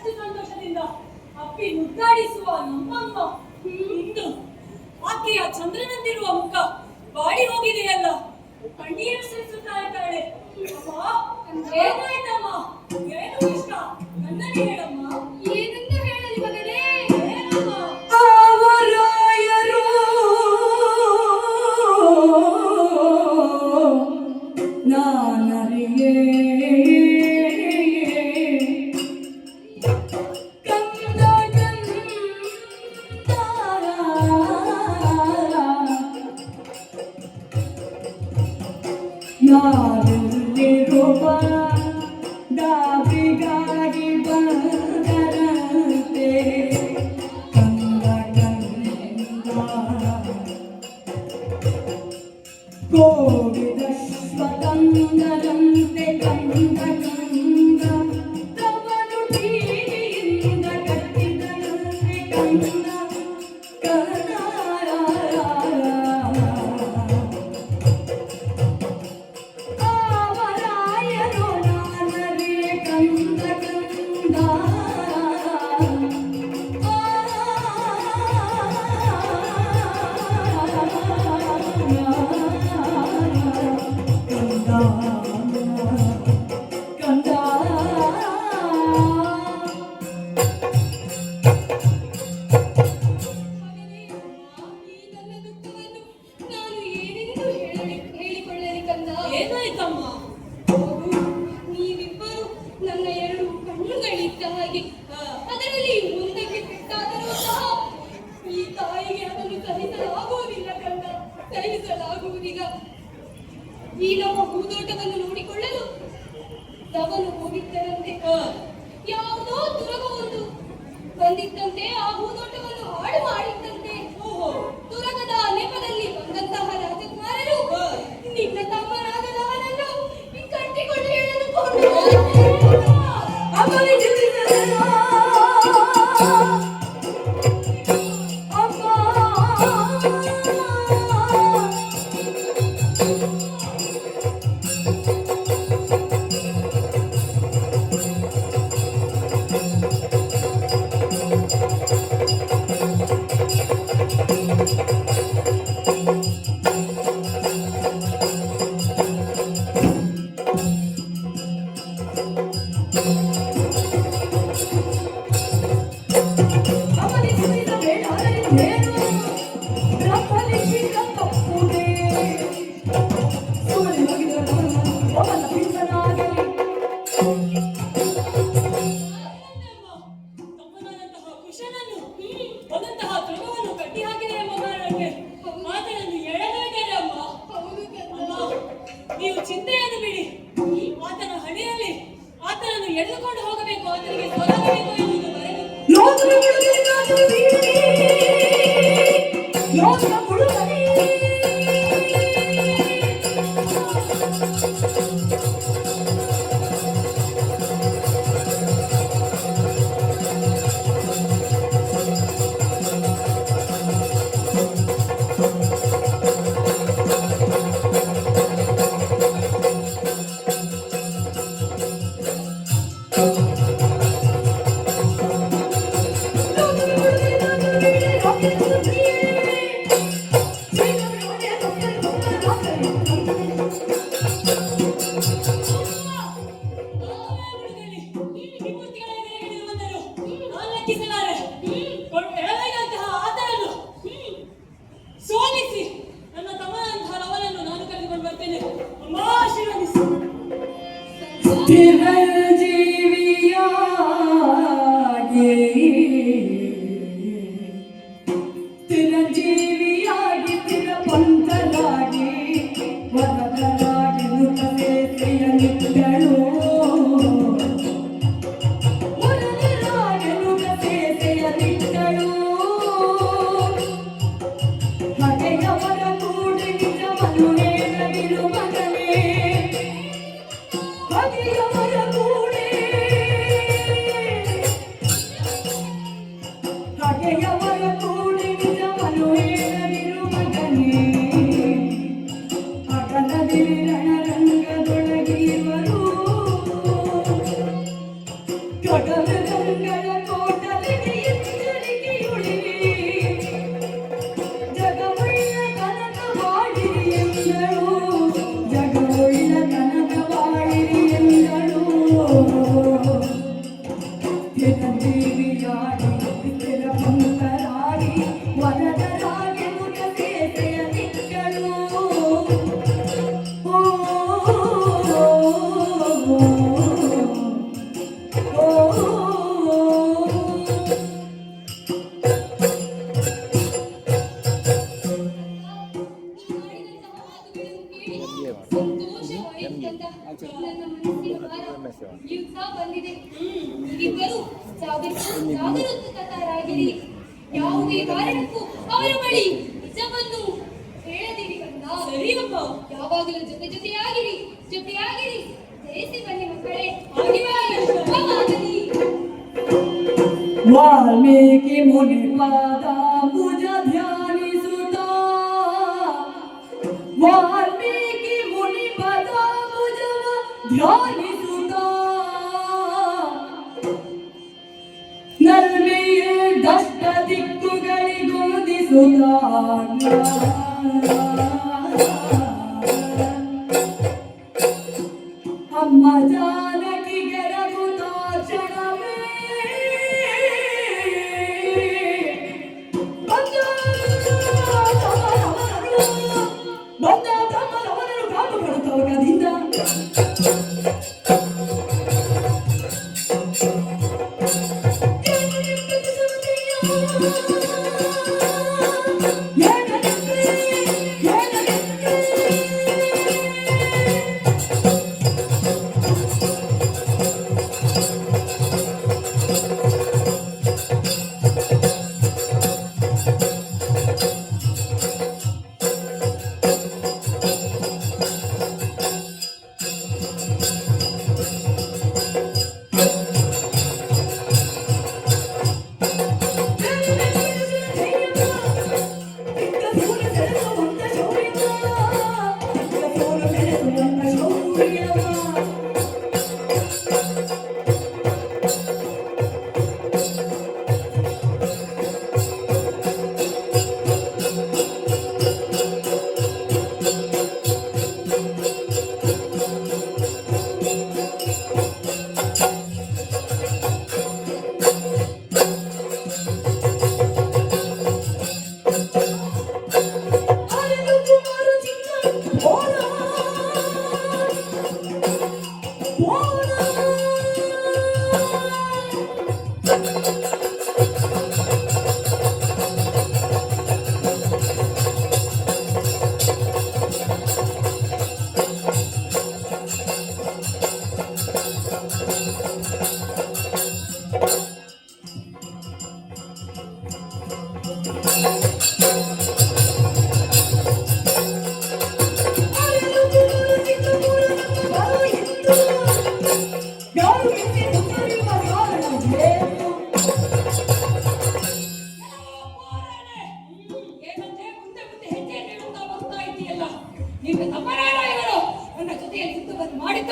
ಬಹಳಷ್ಟು ಸಂತೋಷದಿಂದ ಅಪ್ಪಿ ಮುದ್ದಾಡಿಸುವ ನಮ್ಮಮ್ಮ ಇಂದು ಆಕೆಯ ಚಂದ್ರನಂತಿರುವ ಮುಖ ಬಾಡಿ ಹೋಗಿದೆಯಲ್ಲ, ಕಣ್ಣೀರು ಸುರಿಸುತ್ತಾ ಇದ್ದಾಳೆ. ಅಮ್ಮ ಏನಾಯ್ತಮ್ಮ? ಏನು ಇಷ್ಟ? ನನ್ನನ್ನು ಹೇಳಮ್ಮ. ಏನಂತ ಹೇಳಲಿ ಮಗನೇ? ಅವರಾಯರು ನಾನರಿಯೇ ನಾವಿರುವ ದಾವಿಗಾಗಿ ಬಂದರಂತೆ ಕಂದ ಕಂದ ಕೋವಿದ ಸ್ವತಂತ್ರರಂತೆ ಕಂದ ಕಂದ ತವನು ಟಿವಿಯಿಂದ ಕಟ್ಟಿದಂತೆ ಕಂದ ಈ ನಮ್ಮ ಹೂದೋಟವನ್ನು ನೋಡಿಕೊಳ್ಳಲು ತವನು ಹೋಗಿದ್ದರಂತೆ. ಯಾವುದೋ ತುರಗವೊಂದು ಬಂದಿದ್ದಂತೆ ಆ ಹೂದೋಟವನ್ನು ಹಾಳು ಮಾಡಿದ್ದಂತೆ. ತುರಗದ ನೆಪದಲ್ಲಿ ಬಂದಂತಹ ರಾಜಕುಮಾರರು ನಿನ್ನ ತಮ್ಮನಾಗದವನನ್ನು ಕಟ್ಟಿಕೊಂಡು ಎಳೆದುಕೊಂಡು ನೀವು ಚಿಂತೆಯನ್ನು ಬಿಡಿ. ಆತನ ಹಣೆಯಲ್ಲಿ ಆತನನ್ನು ಎಳೆದುಕೊಂಡು ಹೋಗಬೇಕು, ಆತನಿಗೆ ಸೊಲಗಬೇಕು ಎನ್ನುವುದು ಸೋಲಿಸಿ ನನ್ನ ತಮ್ಮನಂತಹ ರವನನ್ನು ನಾನು ಕರೆದುಕೊಂಡು ಬರ್ತೇನೆ. ಅಮ್ಮ ಆಶೀರ್ವದಿಸಿ. ಚಿರಂಜೀವಿಯಾಗಿ ಚಿರಪಂತರಾಗಿ ವರದರಾಗಿ ನುತಸೇತೆಯ ನಿಟ್ಟಳು ವರದರಾಗಿ ನುತಸೇತೆಯ ನಿಟ್ಟಳು ಹಗೆಯವರ ಕೂಡಿ ನಿಜವನ್ನು ಹೇಳದಿರು ಮಗನೇ ಹಗೆಯವರ ಕೂಡಿ ಕಿವಿಯಾಡಿ ಸ್ಥಿರಪಂತರಾಗಿ ವರದರಾಗಿ ಮುಖ ಸೇಸೆಯ ನಿಕ್ಕಳು ಓ ಯಾವುದೇ ಕಾರಣಕ್ಕೂ ಅವರ ಬಳಿ ನಿಜವನ್ನು ಹೇಳದಿರಿ ಕಂದ. ಸರಿಯಪ್ಪ. ಯಾವಾಗಲೂ ಜೊತೆಯಾಗಿರಿ ಜಯಿಸಿ ಬನ್ನಿ ಮಕ್ಕಳೇ. ವಾಲ್ಮೀಕಿ ಮುನಿಪಾದ ಭುಜ ಧ್ಯಾನಿಸುತ್ತ ವಾಲ್ಮೀಕಿ ಮುನಿಪಾದ ಭುಜವ ಧ್ಯಾನಿಸುತ್ತ ನಲ್ಮೆಯ ದಷ್ಟ ದಿಕ್ಕುಗಳಿಗೋದಿಸುತ್ತ ಅಮ್ಮ ಜಾನಕಿ ಗೆರಗುತ್ತ ಕ್ಷಣವೇ ಬಂದ ಬ್ರಹ್ಮನವನರು ಕಾದು ಬರುತ್ತವರಿಂದ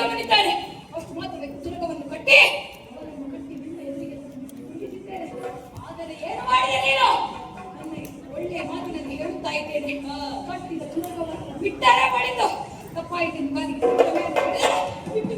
ಮಾಡಿದ್ದಾನೆ. ಅಷ್ಟು ಮಾತ್ರ ತುರಕವನ್ನು ಕಟ್ಟಿ ಆದರೆ ಏನು ಮಾಡಿದೆ ನೀನು? ಒಳ್ಳೆಯ ಮಾತಿನಲ್ಲಿ ಹೇಳುತ್ತಾ ಇದ್ದೇನೆ. ಕಟ್ಟಿದ ತುರಕವನ್ನು ಬಿಟ್ಟರೆ ಮಾಡಿದ್ದು ತಪ್ಪಾಯಿತು. ಬಿಟ್ಟು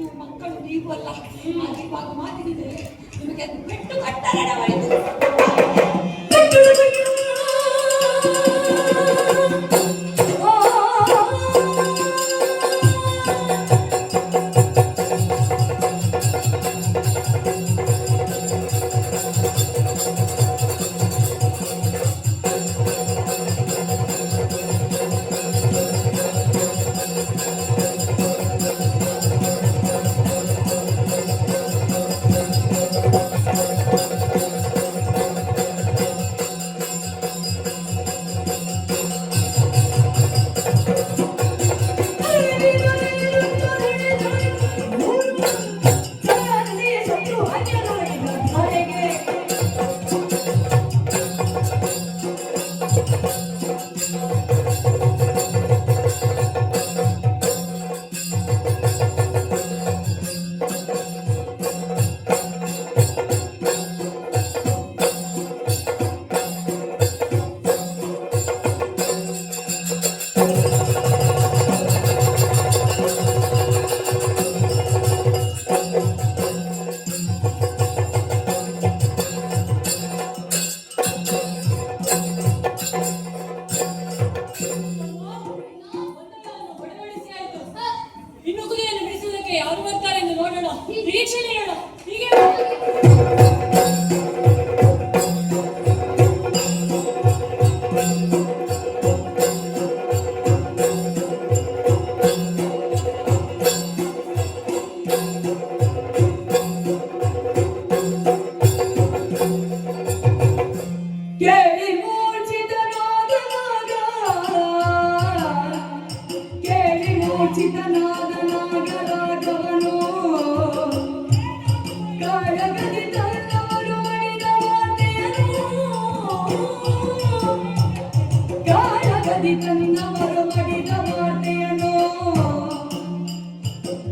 ನೀವು ಮಕ್ಕಳು ನೀವು ಅಲ್ಲ. ಆಗಿರುವಾಗ ಮಾತಿನಿದ್ರೆ ನಿಮಗೆ ಅದು ಬಿಟ್ಟು ಕಟ್ಟಡವಾಯಿತು. ಇನ್ನು ಕುದುರೆಯನ್ನು ಬಿಡಿಸುವುದಕ್ಕೆ ಯಾರು ಬರ್ತಾರೆ ಎಂದು ನೋಡೋಣ, ನಿರೀಕ್ಷೆ ನೀಡೋಣ. ಹೀಗೆ ಕೇಳಿ ಮೂರ್ಛಿತನಾದ ನಾಗ, ಕೇಳಿ ಮೂರ್ಛಿತನಾದ ನಾಗರಾಗವನು ಕಾಳಗದಿ ತನ್ನವರು ಮಡಿದ ವಾರ್ತೆಯನು, ಕಾಳಗದಿ ತನ್ನವರು ಮಡಿದ ವಾರ್ತೆಯನು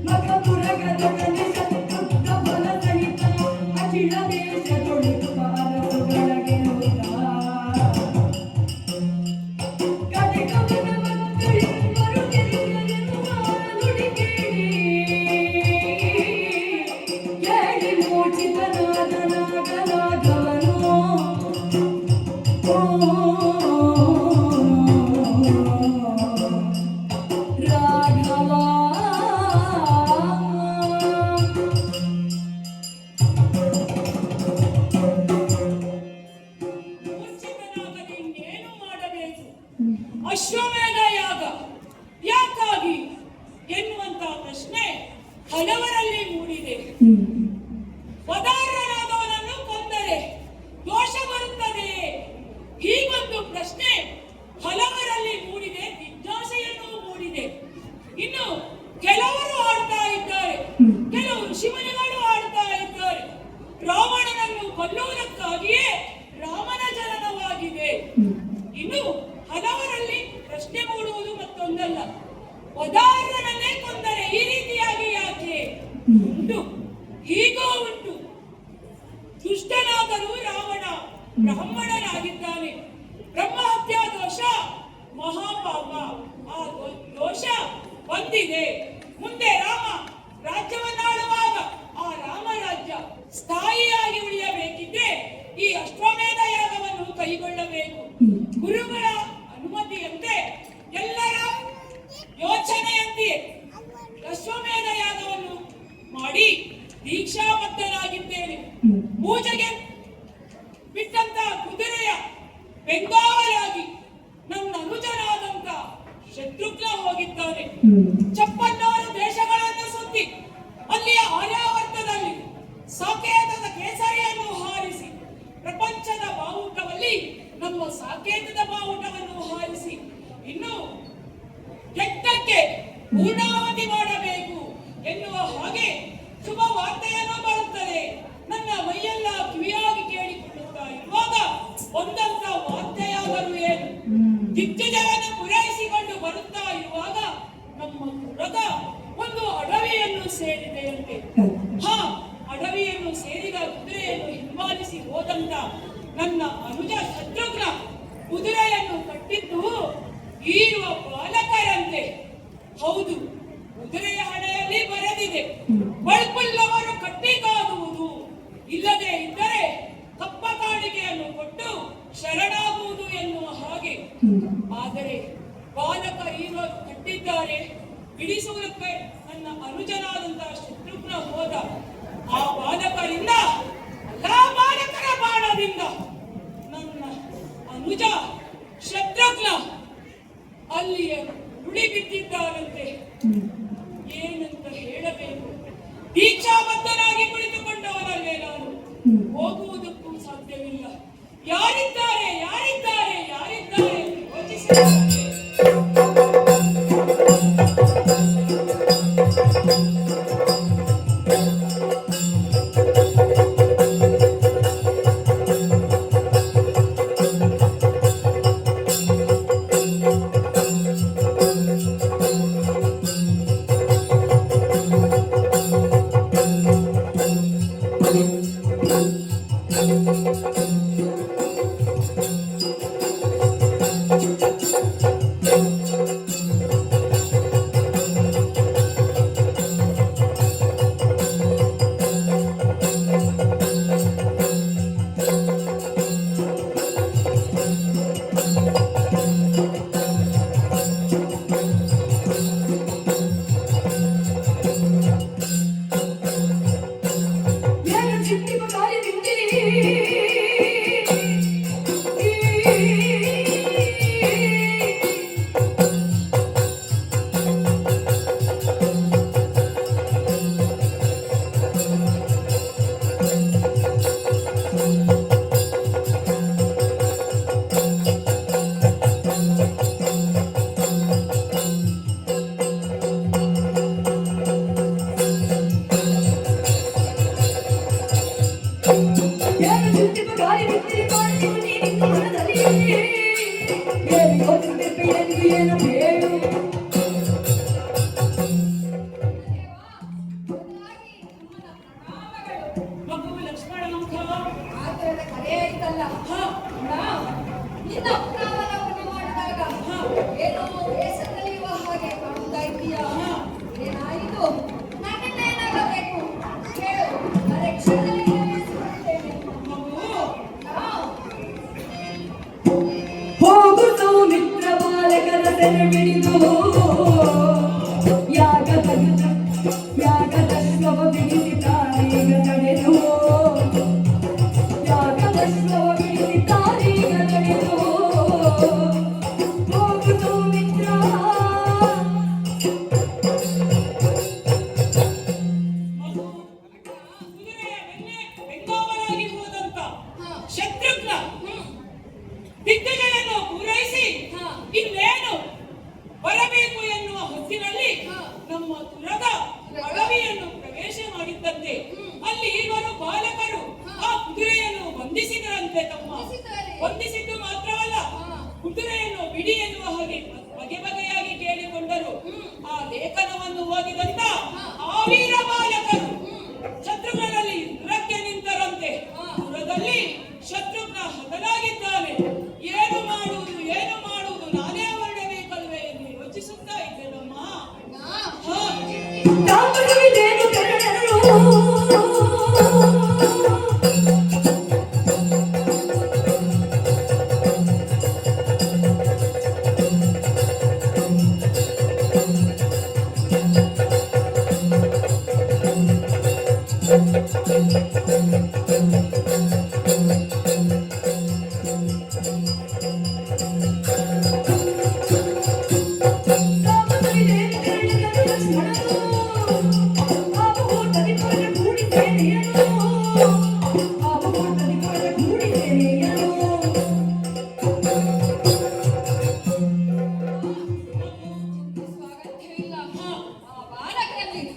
ಮಖಪುರಗದೊಡನೆ ಶತ್ರುಘ್ನ ಬಲ ಸಹಿತ ಅಖಿಲ ದೇಶದೊಳಿತು ಭಾರತದೊಳಗೆ ಮೂರ್ಛಿತನಾಗದೆ ಇನ್ನೇನು ಮಾಡಬೇಕು? ಅಶ್ವಮೇಧ ಯಾಗ ಯಾಕಾಗಿ ಎನ್ನುವಂತ ಪ್ರಶ್ನೆ ಹಲವರಲ್ಲಿ ಮೂಡಿದೆ. ವಧಾರ್ಯನಾದವನನ್ನು ಕೊಂದರೆ ದೋಷ ಬರುತ್ತದೆಯೇ? ಹೀಗೊಂದು ಪ್ರಶ್ನೆ ಹಲವರಲ್ಲಿ ಮೂಡಿದೆ, ಜಿಜ್ಞಾಸೆಯನ್ನು ಮೂಡಿದೆ. ಇನ್ನು ಕೆಲವರು ಆಡ್ತಾ ಇದ್ದಾರೆ, ಕೆಲವು ಋಷಿಮುನಿಗಳು ಆಡ್ತಾ ಇದ್ದಾರೆ, ರಾವಣನನ್ನು ಕೊಲ್ಲುವುದಕ್ಕಾಗಿಯೇ ರಾಮನ ಜನನವಾಗಿದೆ. ಇನ್ನು ಹಲವರಲ್ಲಿ ಪ್ರಶ್ನೆ ಮೂಡುವುದು ಮತ್ತೊಂದಲ್ಲ, ವಧಾರ್ಯನನ್ನೇ ಕೊಂದರೆ ಈ ರೀತಿಯಾಗಿ ಯಾಕೆ? ಉಂಟು, ಹೀಗೂ ಉಂಟು. ದುಷ್ಟನಾದರೂ ರಾವಣ ಬ್ರಾಹ್ಮಣನಾಗಿದ್ದಾನೆ. ಬ್ರಹ್ಮಹತ್ಯಾ ದೋಷ ಮಹಾಪಾಪ. ಆ ದೋಷ ಬಂದಿದೆ. ಮುಂದೆ ರಾಮ ರಾಜ್ಯವನ್ನಾಳುವಾಗ ಆ ರಾಮರಾಜ್ಯ ಸ್ಥಾಯಿಯಾಗಿ ಉಳಿಯಬೇಕಿದ್ರೆ ಈ ಅಶ್ವಮೇಧ ಯಾಗವನ್ನು ಕೈಗೊಳ್ಳಬೇಕು. ಗುರುಗಳ ಅನುಮತಿಯಂತೆ, ಎಲ್ಲರ ಯೋಚನೆಯಂತೆ ಅಶ್ವಮೇಧ ಯಾಗವನ್ನು ಮಾಡಿ ದೀಕ್ಷಾಬದ್ಧನಾಗಿದ್ದೇನೆ. ಪೂಜೆಗೆ ಬಿಟ್ಟಂತ ಕುದುರೆಯ ಬೆಂಗಾವಲಾಗಿ ನನ್ನ ಅನುಜನಾದಂತ ಶತ್ರುಘ್ನ ಹೋಗಿದ್ದಾನೆ. 56 ದೇಶಗಳನ್ನು ಸುತ್ತಿ ಅಲ್ಲಿಯ ಆರ್ಯಾವರ್ತದಲ್ಲಿ ಸಾಕೇತದ ಕೇಸರಿಯನ್ನು ಹಾರಿಸಿ, ಪ್ರಪಂಚದ ಬಾವುಟದಲ್ಲಿ ನಮ್ಮ ಸಾಕೇತದ ಬಾವುಟವನ್ನು ಹಾರಿಸಿ ಇನ್ನು ಯಜ್ಞಕ್ಕೆ ಪೂರ್ಣಾವಧಿ ಮಾಡಬೇಕು ಎನ್ನುವ ಹಾಗೆ ಶುಭ ವಾರ್ತೆಯನ್ನು ಬರುತ್ತದೆ. ನನ್ನ ಮೈಯೆಲ್ಲ ಕಿವಿಯಾಗಿ ಕೇಳಿಕೊಳ್ಳುತ್ತಾ ಇರುವಾಗ ಒಂದಂತ ವಾರ್ತೆಯಾದರೂ ಏನು? ದಿಗ್ಗಜರನ್ನು ಪೂರೈಸಿಕೊಂಡು ಬರುತ್ತಾ ಇರುವಾಗ ನಮ್ಮ ಮೃಗ ಒಂದು ಅಡವಿಯನ್ನು ಸೇರಿದೆಯಂತೆ. ಅಡವಿಯನ್ನು ಸೇರಿದ ಕುದುರೆಯನ್ನು ಹಿಂಬಾಲಿಸಿ ಹೋದಂತ ನನ್ನ ಅನುಜ ಶತ್ರುಘ್ನ ಕುದುರೆಯನ್ನು ಕಟ್ಟಿದ್ದು ಈರುವ ಬಾಲಕರಂತೆ. ಹೌದು, ಕುದುರೆಯ ಹಣೆಯಲ್ಲಿ ಬರೆದಿದೆ ಬಾಲಕನಾದಂತಹ ಶತ್ರುಘ್ನ ಹೋದ. ಆ ಬಾಲಕರಿಂದ ಆ ಬಾಲಕರ ಬಾಣದಿಂದ ನನ್ನ ಅನುಜ ಶತ್ರುಘ್ನ ಅಲ್ಲಿಯೇ ಉಳಿ ಬಿದ್ದಿದ್ದಾನಂತೆ. ಏನಂತ ಹೇಳಬೇಕು? ದೀಕ್ಷಾಬದ್ಧನಾಗಿ ಕುಳಿತುಕೊಂಡವನಲ್ಲೇ ನಾನು. ಹೋಗುವುದಕ್ಕೂ ಸಾಧ್ಯವಿಲ್ಲ. ಯಾರಿದ್ದಾರೆ ಯಾರಿದ್ದಾರೆ ಯಾರಿದ್ದಾರೆ ಯೋಚಿಸಿದ್ದಾರೆ. ಮಗು ಲಕ್ಷ್ಮಣನಂಥ ಆತರದ ಕರೆ ಆಯ್ತಲ್ಲ. ನಿನ್ನ ಉಪಕಾರವನ್ನು ಮಾಡಿದಾಗ ಏನೋ ದೇಶದಲ್ಲಿರುವ ಹಾಗೆ ಕಾಣುತ್ತಾ ಇದೀಯಾ? ಏನಾಯಿತು? ನನ್ನೇನಾಗಬೇಕು ಹೇಳು. ಅರೆ ಕ್ಷಣದಲ್ಲಿ ನೆರವೇರಿಸಿಕೊಡುತ್ತೇನೆ. ಹೋಗುತ್ತೋ ಮಿತ್ರ ಬಾಲಕರ ಸೆರೆ ಬಿಡಿದು ಯಾಗದ ಶ್ರವ ಬಿಡಿಸಿತಾರೀಗ ತಡೆದು ಯಾಗದ ಶ್ರವ ಬಿಡಿಸಿತಾರೀಗ ತಡೆದು ಹೋಗುತ್ತೋ ಮಿತ್ರ ಬೆಂಗಾವಲಾಗಿ ಹೋದಂತ ಶತ್ರುಘ್ನ ದಿಗ್ಗಜಗಳನ್ನು ಪೂರೈಸಿ ಇನ್ನೇನು ಬರಬೇಕು ಎನ್ನುವ ಹೊತ್ತಿನಲ್ಲಿ ನಮ್ಮ ತುರದ ಅಡವಿಯನ್ನು ಪ್ರವೇಶ ಮಾಡಿದ್ದಂತೆ ಅಲ್ಲಿ ಇವರು ಬಾಲಕರು ಆ ಕುದುರೆಯನ್ನು ಬಂಧಿಸಿದರಂತೆ. ತಮ್ಮ ಬಂಧಿಸಿದ್ದು ಮಾತ್ರವಲ್ಲ, ಕುದುರೆಯನ್ನು ಬಿಡಿ ಎನ್ನುವ ಹಾಗೆ ಬಗೆ ಬಗೆಯಾಗಿ ಕೇಳಿಕೊಂಡರು. ಆ ಲೇಖನವನ್ನು ಓದಿದಂತ ಆ ವೀರ ಬಾಲಕರು ಶತ್ರುಘ್ನಲ್ಲಿ ಯುದ್ಧಕ್ಕೆ ನಿಂತರಂತೆ. ಪುರದಲ್ಲಿ ಶತ್ರುಘ್ನ ಹತನಾಗಿದ್ದಾನೆ. ಏನು ಮಾಡುವುದು ಏನು ಮಾಡುವುದು ನಾನೇ ಹೊರಡಬೇಕಲ್ವೇ ಎಂದು ಯೋಚಿಸುತ್ತಾ ಇದ್ದೇನಮ್ಮ. ತಾಪರವಿದೇನು ಕರಡರು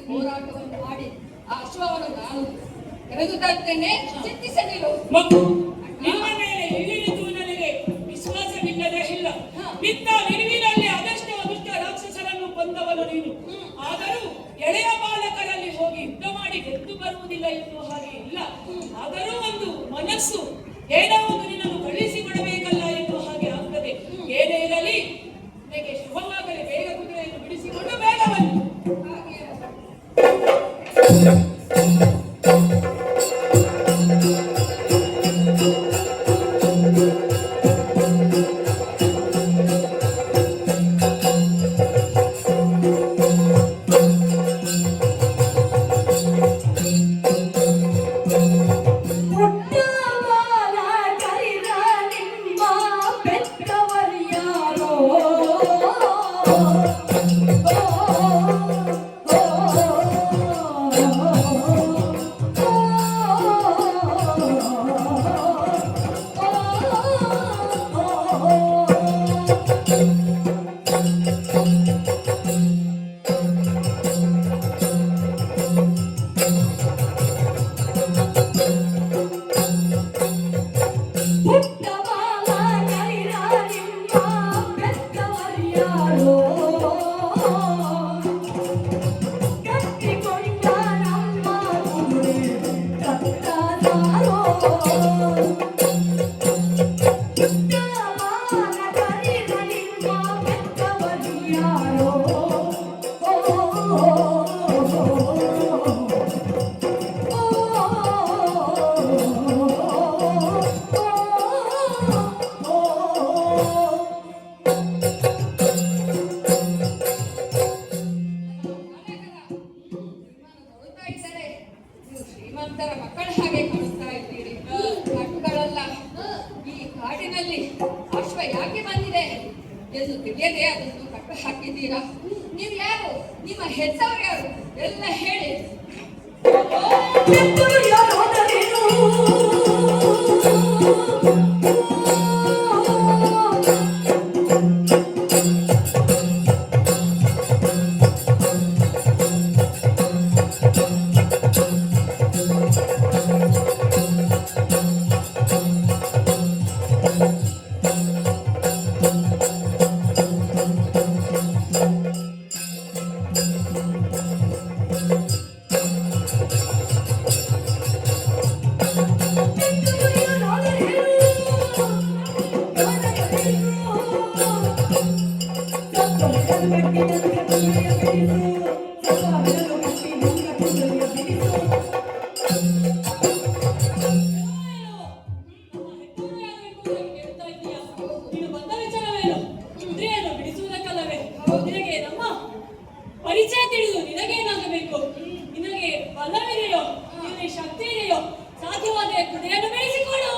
ಹೋರಾಟವನ್ನು ಮಾಡಿ ಆ ಅಶ್ವವನ್ನು ನಾನು ಕರೆದು ತರ್ತೇನೆ. ಚಿಂತಿಸಲಿರು. ಮಗು, ನಿಮ್ಮ ಮೇಲೆ ಇಳಿದು ನನಗೆ ವಿಶ್ವಾಸವಿಲ್ಲದೆ ಇಲ್ಲ. ಬಿದ್ದ ನಿಲುವಿನಲ್ಲಿ ಅದೆಷ್ಟೋ ದುಷ್ಟ ರಾಕ್ಷಸರನ್ನು ಕೊಂದವನು ನೀನು. ಆದರೂ ಎಳೆಯ ಬಾಲಕರಲ್ಲಿ ಹೋಗಿ ಯುದ್ಧ ಮಾಡಿ ಗೆದ್ದು ಬರುವುದಿಲ್ಲ ಎನ್ನುವ ಹಾಗೆ ಇಲ್ಲ. ಆದರೂ ಒಂದು ಮನಸ್ಸು ಏನೋ ಒಂದು ನಿನ್ನನ್ನು ಕಳಿಸಿಕೊಡಬೇಕಲ್ಲ ಎನ್ನುವ ಹಾಗೆ ಆಗ್ತದೆ. ಏನೇ ಇರಲಿ, ನನಗೆ ಶುಭವಾಗಲಿ. ಬೇಗ ಕುದುರೆಯನ್ನು ಬಿಡಿಸಿಕೊಂಡು ಬೇಗ ಬನ್ನಿ. ಹಾಗೆ ನೋಡ್ತಾ ಇದ್ದಾರೆ, ನೀವು ಶ್ರೀಮಂತರ ಮಕ್ಕಳ ಹಾಗೆ ಕಾಣಿಸ್ತಾ ಇದ್ದೀರಿ. ಕಟ್ಟುಗಳಲ್ಲ, ಈ ಕಾಡಿನಲ್ಲಿ ಅಶ್ವ ಯಾಕೆ ಬಂದಿದೆ ಎಂದು ತಿಳಿಯದೆ ಅದನ್ನು ಕಟ್ಟು ಹಾಕಿದ್ದೀರಾ? ನೀವು ಯಾರು? ನಿಮ್ಮ ಹೆಸರು ಯಾರು? ಎಲ್ಲ ಹೇಳಿ. ಪರಿಚಯ ತಿಳಿದು ನಿನಗೇನಾಗಬೇಕು? ನಿನಗೆ ಬಲವಿದೆಯೋ, ನಿನಗೆ ಶಕ್ತಿ ಇದೆಯೋ? ಸಾಧ್ಯವಾದರೆ ಕುದುರೆಯನ್ನು ಬೆಳೆಸಿಕೊಂಡು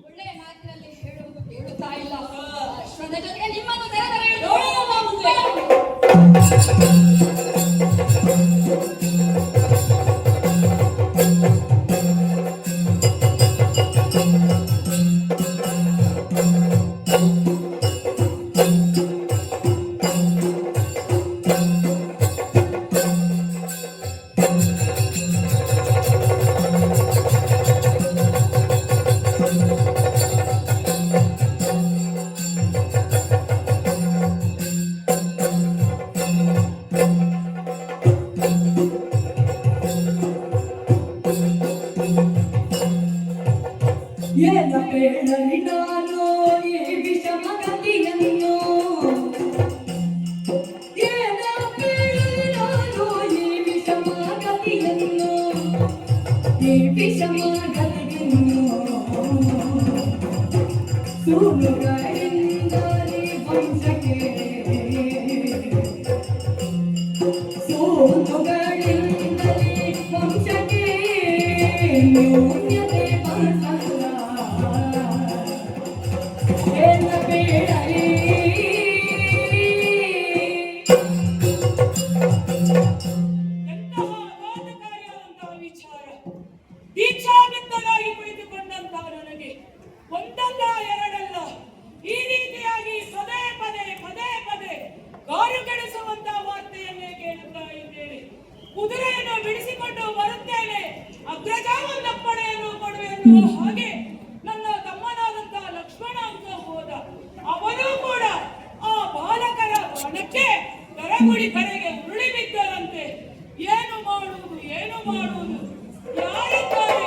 ಒಳ್ಳೆಯ ಮಾತಿನಲ್ಲಿ ಹೇಳುವುದು ಕೇಳುತ್ತಾ ಇಲ್ಲ. ಅಶ್ವದ ಜೊತೆಗೆ ನಿಮ್ಮನ್ನು ಏನ ಬೇಡಲಿ ನಾನು ಈ ವಿಷಮ ಗತಿಯನ್ನು, ಏನ ಬೇಡಲಿ ನಾನು ಈ ವಿಷಮ ಗತಿಯನ್ನು, ಈ ವಿಷಮ ಗತಿಯನ್ನು ಸೂನುಗಳಿಂದಲೇ ವಂಶಕ್ಕೆ, ಸೂನುಗಳಿಂದಲೇ ವಂಶಕ್ಕೆ ನ್ಯೂನ್ಯತೆ ಬರಸಲ್ಲ. ಏನ ಬೇಡಲಿ ಎಂತಹ ಆಘಾತಕಾರಿಯಾದಂತಹ ವಿಚಾರ. ದೀಕ್ಷಾಬದ್ಧನಾಗಿ ಕುಳಿತುಕೊಂಡಂತಹ ನನಗೆ ಒಂದಲ್ಲ ಎರಡಲ್ಲ ಈ ರೀತಿಯಾಗಿ ಪದೇ ಪದೇ ಕಾರು ಕೆಡಿಸುವಂತಹ ವಾರ್ತೆಯನ್ನೇ ಕೇಳುತ್ತಾ ಇದ್ದೇನೆ. ಕುದುರೆಯನ್ನು ಬಿಡಿಸಿಕೊಂಡು ಬರುತ್ತೇನೆ, ಅಗ್ರಜಾವನ್ನಪ್ಪಣೆಯನ್ನು ಹೆಗ್ಗುಡಿ ಕರೆಗೆ ಉರುಳಿ ಬಿದ್ದರಂತೆ. ಏನು ಮಾಡುವುದು, ಏನು ಮಾಡುವುದು, ಯಾರಿದ್ದಾರೆ?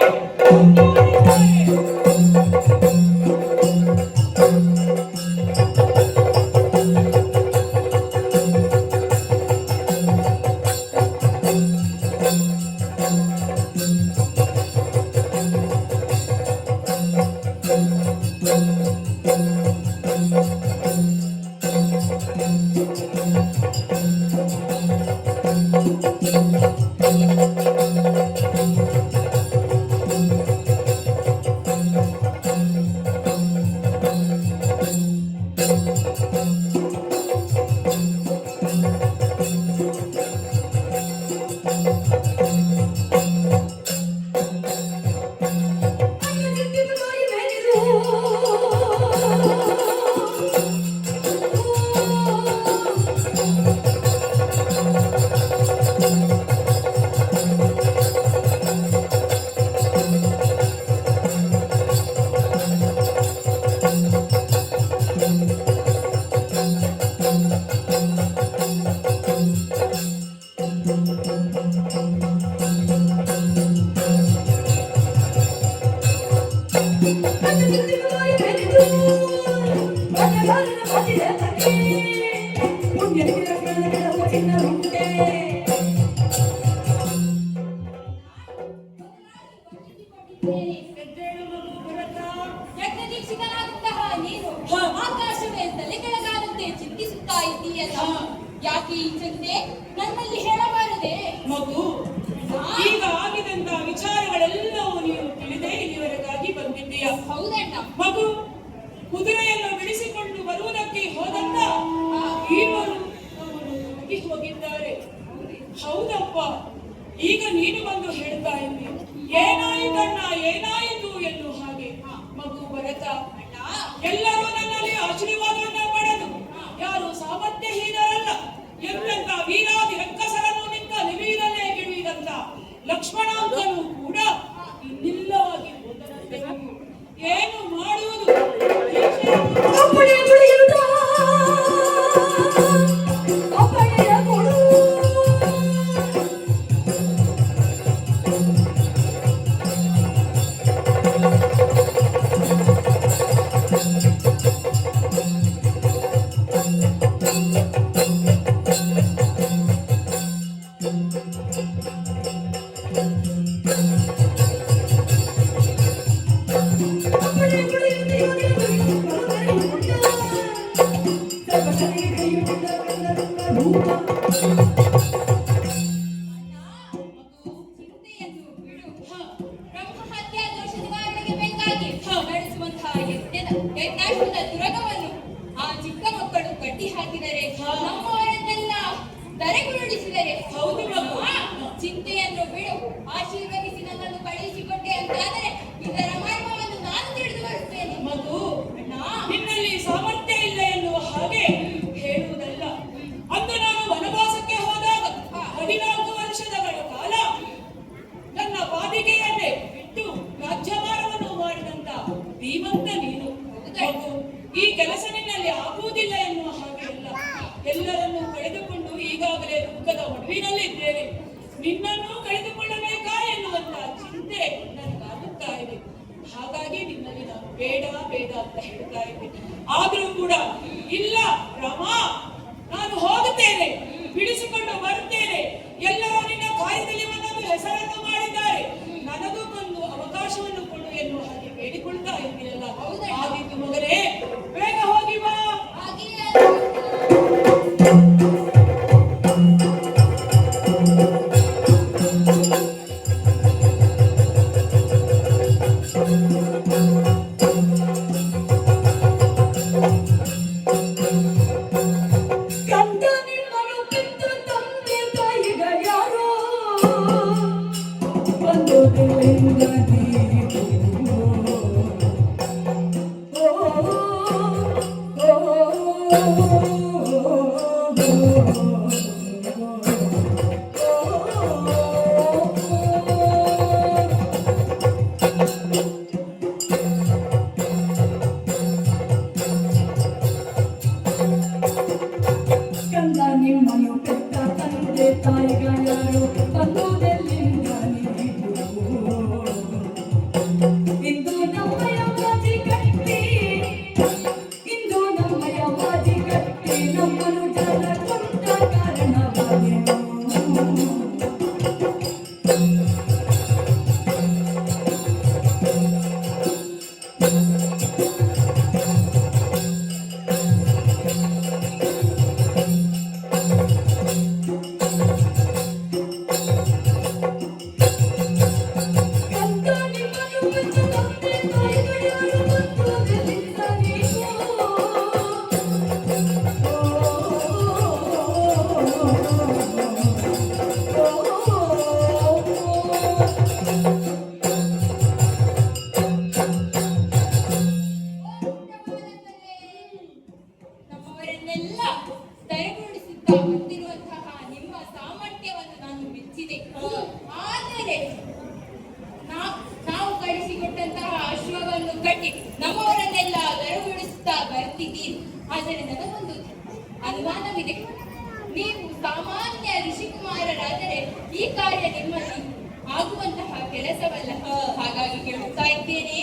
ಯಜ್ಞದೀಕ್ಷಿತನಾದಂತಹ ನೀನು ಆಕಾಶವೇ ತಲೆ ಕೆಳಗಾದಂತೆ ಚಿಂತಿಸುತ್ತಾ ಇದ್ದೀಯಲ್ಲ, ಯಾಕೆ ಈ ಚಿಂತೆ ನನ್ನಲ್ಲಿ ಹೇಳಬಾರದೆ? ಮಗು, ಈಗ ಆಗಿದಂತ ವಿಚಾರಗಳೆಲ್ಲವೂ ನೀನು ತಿಳಿದೇ ಇಲ್ಲಿವರೆಗಾಗಿ ಬಂದಿದ್ದೀಯ. ಹೌದಣ್ಣ. ಮಗು, ಕುದುರೆಯನ್ನು ಬಿಡಿಸಿಕೊಂಡು ಬರುವುದಕ್ಕೆ ಹೋದಂತ ಇವರು ಹೋಗಿದ್ದಾರೆ. ಹೌದಪ್ಪ, ಈಗ ನೀನು ಬಂದು ಹೇಳ್ತಾ ಇದ್ದಿ ಏನಾಯಿತಣ್ಣ, ಏನಾಯಿತು ಎನ್ನುವ ಹಾಗೆ. ಮಗು ಭರತ, ಎಲ್ಲರೂ ನನ್ನಲ್ಲಿ ಆಶೀರ್ವಾದವನ್ನ ಪಡೆದು ಯಾರು ಸಾಮರ್ಥ್ಯಹೀನರಲ್ಲ, ಎಂತೆಂತ ವೀರಾದಿ ರಕ್ಕಸರನ್ನು ನಿಂತ ನಿವಿದಲ್ಲೇ ಗೆಳೆಯುವಂತ ಲಕ್ಷ್ಮಣಾಂಕನು ಕೂಡ ಇನ್ನಿಲ್ಲವಾಗಿ ಹೋದನಂತೆ. ಏನು ಮಾಡುವುದು? ಯಜ್ಞಾಶ್ವದ ದುರಗವನ್ನು ಆ ಚಿಕ್ಕ ಮಕ್ಕಳು ಕಟ್ಟಿ ಹಾಕಿದರೆ, ನಮ್ಮವರನ್ನೆಲ್ಲ ಧರೆಗುರುಳಿಸಿದರೆ, ಹೌದು ಮಗು, ಚಿಂತೆಯನ್ನು ಬಿಡು, ಆಶೀರ್ವದಿಸಿ ನನ್ನನ್ನು ಕಳುಹಿಸಿಕೊಟ್ಟೆ ಅಂತಾದರೆ ಇದರ ಮರ್ಮವನ್ನು ನಾನು ತಿಳಿದು ಬರುತ್ತೇನೆ. ಮಗು, ನಿನ್ನಲ್ಲಿ ಸಾಮರ್ಥ್ಯ ಇಲ್ಲ ಎನ್ನುವ ಹಾಗೆ ಹೇಳುವುದಲ್ಲ. ಅಂದು ನಾನು ವನವಾಸಕ್ಕೆ ಹೋದಾಗ 14 ವರ್ಷಗಳ ಕಾಲ ನನ್ನ ಬಾಧಿಕೆಯನ್ನೇ ಬಿಟ್ಟು ರಾಜ್ಯಭಾರವನ್ನು ಮಾಡಿದಂತ ಧೀಮಂತ ನೀನು. ಮಗು, ಈ ಕೆಲಸ ನಿನ್ನಲ್ಲಿ ಆಗುವುದಿಲ್ಲ ಎನ್ನುವ ಹಾಗೆ ಅಲ್ಲ. ಎಲ್ಲರನ್ನೂ ಕಳೆದುಕೊಂಡು ಈಗಾಗಲೇ ದುಃಖದ ಒಡವಿನಲ್ಲಿದ್ದೇನೆ. ನಿನ್ನನ್ನು ಕಳೆದುಕೊಳ್ಳಬೇಕಾ ಎನ್ನುವಂತ ಚಿಂತೆ ನನಗಾಗುತ್ತಾ ಇದೆ. ಹಾಗಾಗಿ ನಿನ್ನಲ್ಲಿ ನಾನು ಬೇಡ ಬೇಡ ಅಂತ ಹೇಳ್ತಾ ಇದ್ದೆ. ಆದ್ರೂ ಕೂಡ ಇಲ್ಲ ರಮಾ, ನಾನು ಹೋಗುತ್ತೇನೆ, ಬಿಡಿಸಿಕೊಂಡು ಬರುತ್ತೇನೆ. ಎಲ್ಲರೂ ನಿನ್ನ ಕಾರ್ಯದಲ್ಲಿ ಒಂದೊಂದು ಹೆಸರನ್ನು ಮಾಡಿದ್ದಾರೆ, ನನಗೂ ಒಂದು ಅವಕಾಶವನ್ನು ಕೊಡು ಎನ್ನುವ ಹಾಗೆ ಬೇಡಿಕೊಳ್ತಾ ಇದ್ದೀರಲ್ಲ. ಆದಿತ್ತು ಮಗನೇ, ಬೇಗ ಹೋಗಿ ಬಾ. Oh ಕಂದ ನಿಮ್ಮನ್ನು ಪೆತ್ತ ತಂದೆ ತಾಯಿಗಳು ಬಂದುದೆಲ್ಲಿಂದ ನೀವು ಇಂದು ನಮ್ಮಯ ಮಾಜಿ ಕಟ್ಟಿ ಇಂದು ನಮ್ಮಯ ಮಾಜಿ ಕಟ್ಟಿ ನಮ್ಮನು ಜನ ಕೊಂದ ಕಾರಣವಾದೆನು ನಮ್ಮವರನ್ನೆಲ್ಲ ದಯಗೂಡಿಸುತ್ತಾ ಬಂದಿರುವಂತಹ ನಿಮ್ಮ ಸಾಮರ್ಥ್ಯವನ್ನು ನಾನು ಮೆಚ್ಚಿದೆ. ಆದರೆ ನಾವು ಕಳಿಸಿಕೊಟ್ಟಂತಹ ಅಶ್ವವನ್ನು ಕಟ್ಟಿ ನಮ್ಮವರನ್ನೆಲ್ಲ ದಯಗೂಡಿಸುತ್ತಾ ಬರ್ತಿದ್ದೀರಿ. ಆದರೆ ನನಗೊಂದು ಅನುಮಾನವಿದೆ. ನೀವು ಸಾಮಾನ್ಯ ಋಷಿಕುಮಾರರಾದರೆ ಈ ಕಾರ್ಯ ನಿಮ್ಮಲ್ಲಿ ಆಗುವಂತಹ ಕೆಲಸವಲ್ಲ. ಹಾಗಾಗಿ ಕೇಳುತ್ತಾ ಇದ್ದೇನೆ,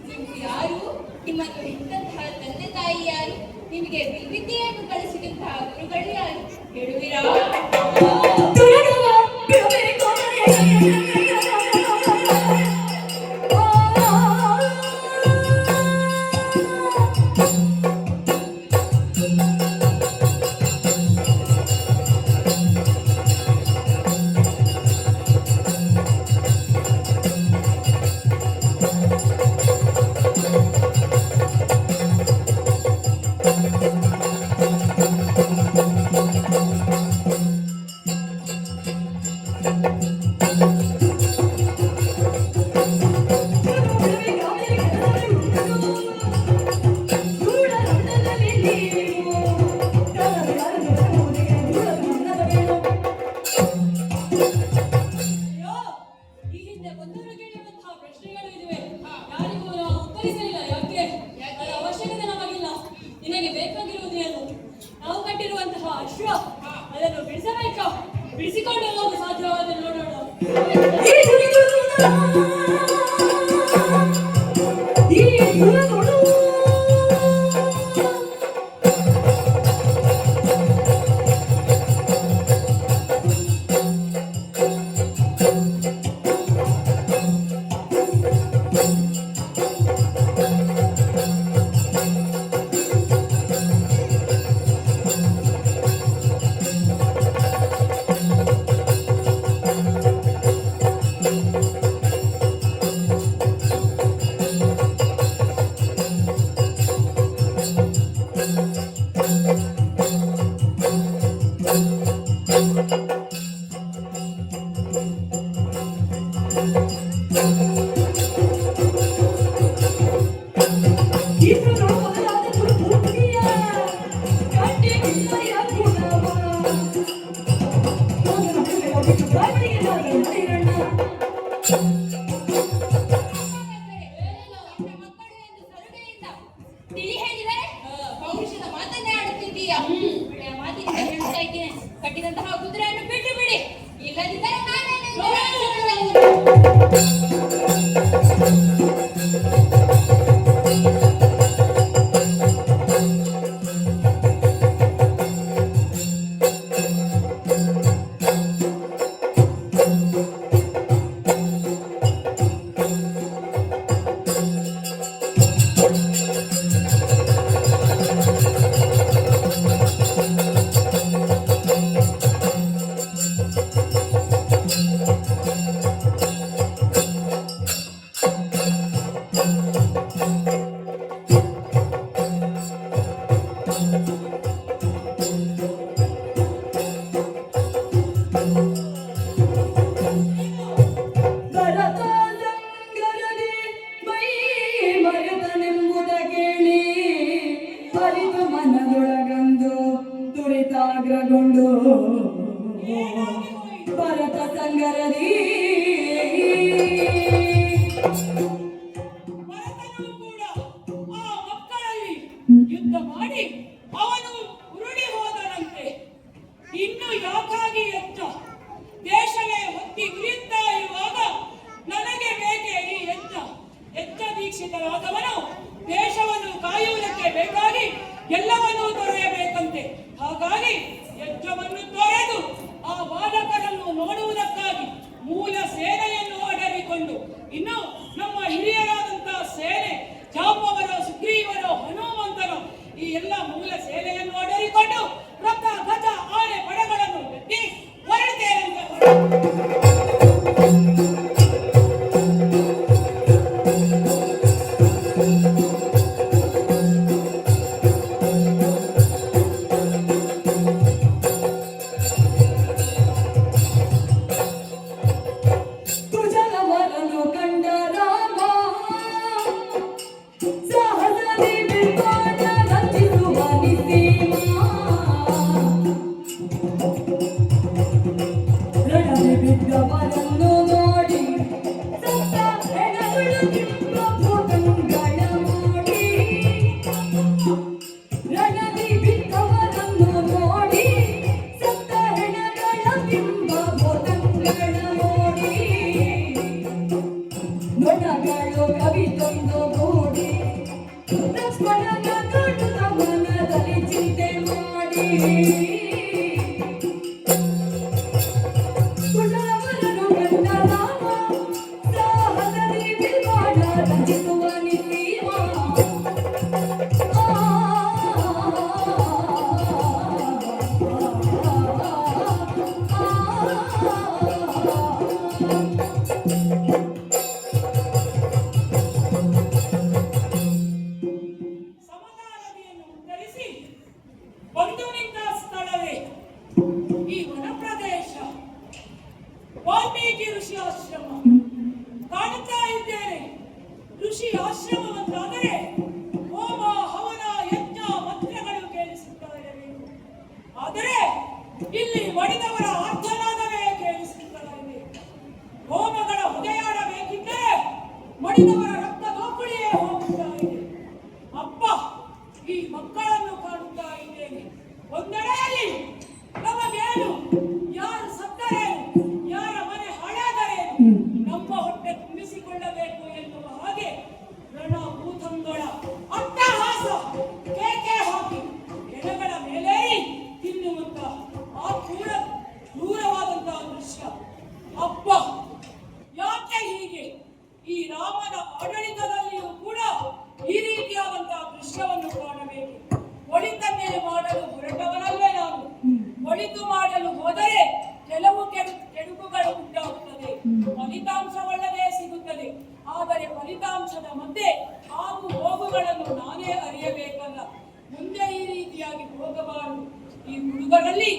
ನೀವು ಯಾರು? ನಿಮ್ಮನ್ನು ಹೆತ್ತಂತಹ ತಂದೆ ತಾಯಿ ಯಾರು? ನಿಮಗೆ ವಿದ್ಯೆಯನ್ನು ಕಲಿಸಿದಂತಹ ಗುರುಗಳು ಯಾರು? ಹೇಳುವಿರಾ? ಅಯ್ಯೋ, ಈ ಹಿಂದೆ ಬಂದವರು ಕೇಳಿರುವಂತಹ ಪ್ರಶ್ನೆಗಳು ಇದುವೆ. ಯಾರಿಗೂ ನಾವು ಉತ್ತರಿಸಲಿಲ್ಲ. ಯಾಕೆ? ಅದರ ಅವಶ್ಯಕತೆ ನಮಗಿಲ್ಲ. ನಿನಗೆ ಬೇಕಾಗಿರುವುದೇನು? ನಾವು ಕಟ್ಟಿರುವಂತಹ ಅಶ್ವ, ಅದನ್ನು ಬಿಡಿಸಬೇಕಾ? ಬಿಡಿಸಿಕೊಂಡು ಹೋಗಲು ಸಾಧ್ಯವಾದರೆ ನೋಡೋಣ. ತಿಳಿ ಹೇಳಿದರೆ ಪೌರುಷದ ಮಾತನ್ನೇ ಆಡುತ್ತಿದ್ದೀಯಾ? ಒಳ್ಳೆಯ ಮಾತಿನಿಂದ ಹೇಳ್ತಾ ಇದ್ದೇನೆ, ಕಟ್ಟಿದಂತಹ ಕುದುರೆಯನ್ನು ಬಿಟ್ಟು ಬಿಡಿ, ಇಲ್ಲದಿದ್ದರೆ ದುರಿತಾಗ್ರಗೊಂಡು ಭರತ ಸಂಗರದಿ ಭರತನು ಕೂಡ ಆ ಮಕ್ಕಳಲ್ಲಿ ಯುದ್ಧ ಮಾಡಿ ಅವನು ಉರುಳಿ ಹೋದನಂತೆ. ಇನ್ನು ಯಾಕಾಗಿ ಯಜ್ಞ? ದೇಶವೇ ಹೊತ್ತಿ ಉರಿಯುತ್ತಾ ಇರುವಾಗ ನನಗೆ ಬೇಕೆ ಈ ಯಜ್ಞ? ಯಜ್ಞ ದೀಕ್ಷಿತರಾದವನು ದೇಶವನ್ನು ಕಾಯುವುದಕ್ಕೆ ಬೇಕಾಗಿ ಎಲ್ಲವನ್ನೂ ತೊರೆಯಬೇಕಂತೆ. ಹಾಗಾಗಿ ಯಜ್ಞವನ್ನು ತೊರೆದು ಆ ಬಾಲಕರನ್ನು ನೋಡುವುದಕ್ಕಾಗಿ ಮೂಲ ಸೇನೆಯನ್ನು ಅಡರಿಕೊಂಡು, ಇನ್ನು ನಮ್ಮ ಹಿರಿಯರಾದಂತಹ ಸೇನೆ ಜಾಂಬವರ, ಸುಗ್ರೀವರ, ಹನುಮಂತನ ಈ ಎಲ್ಲ ಮೂಲ ಸೇನೆಯನ್ನು ಅಡರಿಕೊಂಡು ರಥ, ಗಜ, ಆನೆ, ಪಡೆಗಳನ್ನು ಎತ್ತಿ ಹೊರಡ್ತೇನೆ. ಕುಜಲವರನು ಕಂಡ ರಾಮ ಸಾಹಸದಿ ಬಿಲ್ವಾಡ ರಚಿಸುವ ನಿಸೀಮ ರಣದಿ ಬಿದ್ದವರನ್ನು ನೋಡಿ ಸತ್ತ ಹೆಣಗಳು ನಿಮ್ಮ ಭೂತಂಗಳ ಮಾಡಿ ರಣದಿ ಬಿದ್ದವರನ್ನು ನೋಡಿ ಸತ್ತ ಹೆಣಗಳ ಬಿಂಬ ಭೂತಂಗಳ ನೋಡಿ ನೊಣಗಳು ಕವಿತೊಂದು ಗೂಡಿ ಲಕ್ಷ್ಮಣನ ಕಾಣುತ್ತ ಮನದಲ್ಲಿ ಚಿಂತೆ ಮಾಡಿ ಕುಶಲವರನು ಕಂಡ ರಾಮ ಸಾಹಸದಿ ಬಿಲ್ವಾಡ ರಚಿಸುವ ನಿಸೀಮ ಸಮತಾನದಿಯನ್ನು ಉತ್ತರಿಸಿ ಬಂದು ನಿಂತ ಸ್ಥಳವೇ ಈ ವನ ಪ್ರದೇಶ, ವಾಲ್ಮೀಕಿ ಋಷಿ ಆಶ್ರಮ. ಕಾಣುತ್ತಾ ಇದ್ದೇನೆ. ಋಷಿ ಆಶ್ರಮವಂತಾದರೆ ಹೋಮ, ಹವನ, ಯಜ್ಞ, ಮಂತ್ರಗಳು ಕೇಳಿಸುತ್ತಾ ಇರಬೇಕು. ಆದರೆ ಇಲ್ಲಿ ಮಡಿದವರ ಆರ್ಧನಾದವೇ ಕೇಳಿಸುತ್ತಾ ಇದೆ. ಹೋಮಗಳ ಹೊಗೆಯಾಡಬೇಕಿದ್ದರೆ ಮಡಿದವರ ರಕ್ತ ದೋಕುಳಿಯೇ ಹೋಗುತ್ತಾ ಇದೆ. ಅಪ್ಪ, ಈ ಮಕ್ಕಳನ್ನು ಕಾಣುತ್ತಾ ಇದ್ದೇನೆ. ಒಂದೆಡೆಯಲ್ಲಿ ನಮಗೇನು, ಯಾರು ಸತ್ತರೇನು, ಯಾರ ಮನೆ ಹಾಳಾದರೇನು, ನಮ್ಮ ಹೊಟ್ಟೆ ತುಂಬಿಸಿಕೊಳ್ಳಬೇಕು ಎನ್ನುವ ಹಾಗೆ ರಣಭೂತಂಗಳ ಅಟ್ಟಹಾಸ ಕೇಕೆ ಹಾಕಿ ಎಲೆಗಳ ಮೇಲೇರಿ ತಿನ್ನುವಂತ ಆ ಕ್ರೂರವಾದಂತಹ ದೃಶ್ಯ. ಅಪ್ಪ, ಯಾಕೆ ಹೀಗೆ? ಈ ರಾಮನ ಆಡಳಿತದಲ್ಲಿಯೂ ಕೂಡ ಈ ರೀತಿಯಾದಂತಹ ದೃಶ್ಯವನ್ನು ಕಾಣಬೇಕು. ಒಳಿತನ್ನೇ ಮಾಡಲು ಹೊರಟವನಲ್ಲೇ ನಾನು. ಒಳಿತು ಮಾಡಲು ಹೋದರೆ ಕೆಲವು ಕೆಡುಕುಗಳು ಉಂಟಾಗುತ್ತದೆ, ಫಲಿತಾಂಶ ಒಳ್ಳೆದೇ ಸಿಗುತ್ತದೆ. ಆದರೆ ಫಲಿತಾಂಶದ ಮಧ್ಯೆ ಆಗು ಹೋಗುಗಳನ್ನು ನಾನೇ ಅರಿಯಬೇಕಲ್ಲ. ಮುಂದೆ ಈ ರೀತಿಯಾಗಿ ಹೋಗಬಾರದು. ಈ ಹುಡುಗರಲ್ಲಿ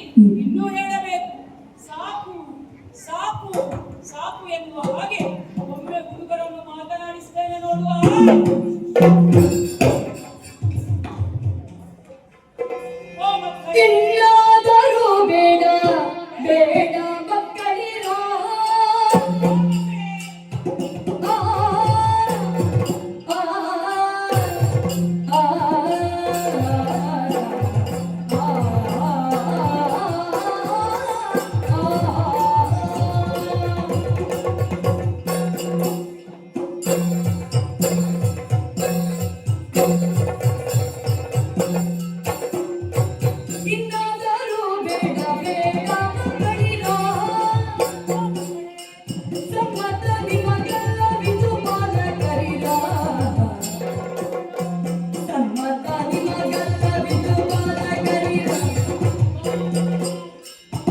ಇನ್ನೂ ಹೇಳಬೇಕು, ಸಾಕು ಸಾಕು ಸಾಕು ಎನ್ನುವ ಹಾಗೆ ಒಮ್ಮೆ ಹುಡುಗರನ್ನು ಮಾತನಾಡಿಸ್ತೇನೆ ನೋಡುವ. ಓ ಮಕ್ಕಳೇ, ಇನ್ನಾದರೂ ಬೇಡ ಬೇಡ ಮಕ್ಕಳಿರ ಆ, ಆ, ಆ, ಇನ್ನಾದರೂ ಬೇಡ ಬೇಡ ಮಕ್ಕಳಿರ ಸಮ್ಮತ ನಿಮಗೆಲ್ಲವಿದು ಬಾಲಕರಿರ ಸಮ್ಮತ ನಿಮಗೆಲ್ಲವಿದು ಬಾಲಕರಿರ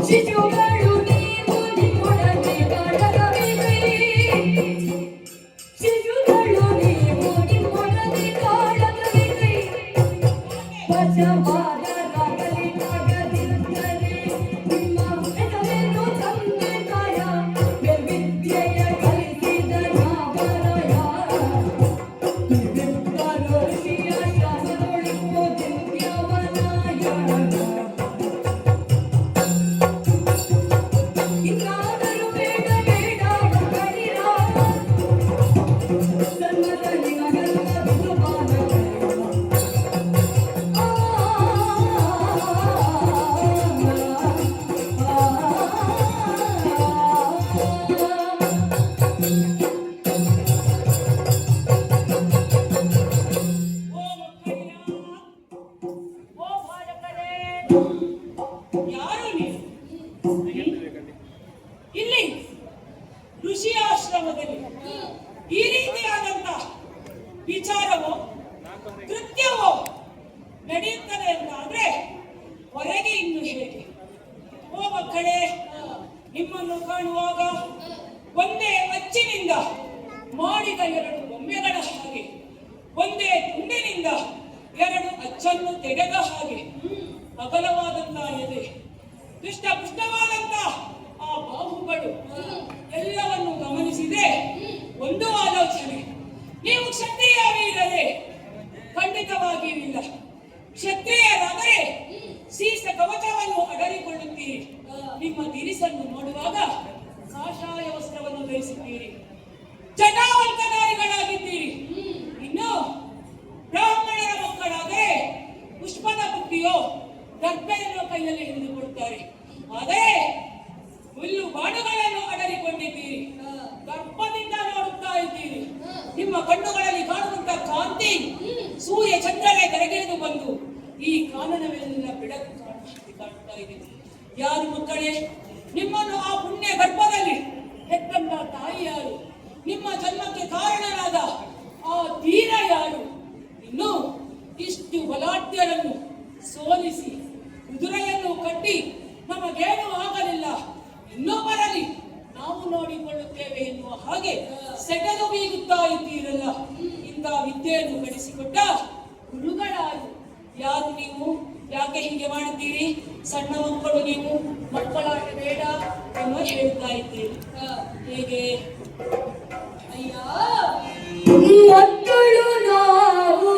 ಶಿಶುಗಳು ನೀವು ನಿಮ್ಮೊಡನೆ ಕಾಡಗವಿರಿ ಶಿಶುಗಳು ನೀವು ನಿಮ್ಮೊಡನೆ ಕಾಡಗವಿರಿ ವಶವಾದ ರಾಗಲಿನಾಗದಿದ್ದರೆ ನಿಮ್ಮ ಹೆಸರನ್ನು ತಂದೆ ತಾಯ ವಿದ್ಯೆಯ ಕಲಿಸಿದ ನಾವರಾಯ ವಿವಿಧರು ಋಷಿಯ ಶಾಸನೊಳಿಪು ದಿವ್ಯವನಾಯ ನಿಮ್ಮನ್ನು ಕಾಣುವಾಗ ಒಂದೇ ಅಚ್ಚಿನಿಂದ ಮಾಡಿದ ಎರಡು ಬೊಮ್ಮೆಗಳ ಹಾಗೆ, ಒಂದೇ ತುಂಡಿನಿಂದ ಎರಡು ಅಚ್ಚನ್ನು ತೆಗೆದ ಹಾಗೆ, ಅಗಲವಾದಂತ ಎದೆ, ಪುಷ್ಟವಾದಂತ ಆ ಬಾಹುಗಳು ಎಲ್ಲವನ್ನು ಗಮನಿಸಿದೆ ಒಂದು ಆಲೋಚನೆ. ನೀವು ಕ್ಷತ್ರಿಯರಿರದೆ ಖಂಡಿತವಾಗಿಯೂ ಇಲ್ಲ. ಕ್ಷತ್ರಿಯರಾದರೆ ಸೀಸ ಕವಚವನ್ನು ಅಡರಿಕೊಳ್ಳುತ್ತೀರಿ. ನಿಮ್ಮ ದಿರಿಸನ್ನು ನೋಡುವಾಗ ಕಾಷಾಯ ವಸ್ತ್ರವನ್ನು ಧರಿಸುತ್ತೀರಿ. ಜಟಾವಂತನಾರಿಗಳಾಗಿದ್ದೀರಿ. ಇನ್ನು ಬ್ರಾಹ್ಮಣರ ಮಕ್ಕಳಾದರೆ ಪುಷ್ಪದ ಬುದ್ಧಿಯೋ ದರ್ಭೆಯನ್ನು ಕೈಯಲ್ಲಿ ಹಿಡಿದುಕೊಳ್ತಾರೆ. ಆದರೆ ಹುಲ್ಲು ಬಾಣುಗಳನ್ನು ಅಡರಿಕೊಂಡಿದ್ದೀರಿ. ದರ್ಪದಿಂದ ನೋಡುತ್ತಾ ಇದ್ದೀರಿ. ನಿಮ್ಮ ಕಣ್ಣುಗಳಲ್ಲಿ ಕಾಣುವಂತ ಕಾಂತಿ ಸೂರ್ಯ ಚಂದ್ರನೇ ಕರೆಗೆಳೆದು ಬಂದು ಈ ಕಾನನವೆಲ್ಲ ಬೆಳಕು ಕಾಣುತ್ತಾ ಇದೆ. ಯಾರು ಮಕ್ಕಳೇ? ನಿಮ್ಮನ್ನು ಆ ಪುಣ್ಯ ಗರ್ಭದಲ್ಲಿ ಹೆತ್ತಂತ ತಾಯಿ ಯಾರು? ನಿಮ್ಮ ಜನ್ಮಕ್ಕೆ ಕಾರಣರಾದ ಆ ತೀರ ಯಾರು? ಇನ್ನು ಇಷ್ಟು ಬಲಾಢ್ಯರನ್ನು ಸೋಲಿಸಿ ಕುದುರೆಯನ್ನು ಕಟ್ಟಿ ನಮಗೇನೂ ಆಗಲಿಲ್ಲ, ಇನ್ನೂ ಬರಲಿ, ನಾವು ನೋಡಿಕೊಳ್ಳುತ್ತೇವೆ ಎನ್ನುವ ಹಾಗೆ ಸೆಟಲು ಬೀಗುತ್ತಾ ಇದ್ದೀರಲ್ಲ. ಇಂಥ ವಿದ್ಯೆಯನ್ನು ಕಲಿಸಿಕೊಟ್ಟ ಗುರುಗಳಾರು ಯಾರು ನೀವು? ಯಾಕೆ ಹೀಗೆ ಮಾಡಿದ್ದೀರಿ? ಸಣ್ಣ ಮಕ್ಕಳು ನೀವು, ಮಕ್ಕಳಾಟ ಬೇಡ ಎಂಬ ಹೇಳ್ತಾ ಇದ್ದೀರಿ. ಹೇಗೆ? ಅಯ್ಯ ಮಕ್ಕಳು ನಾವು,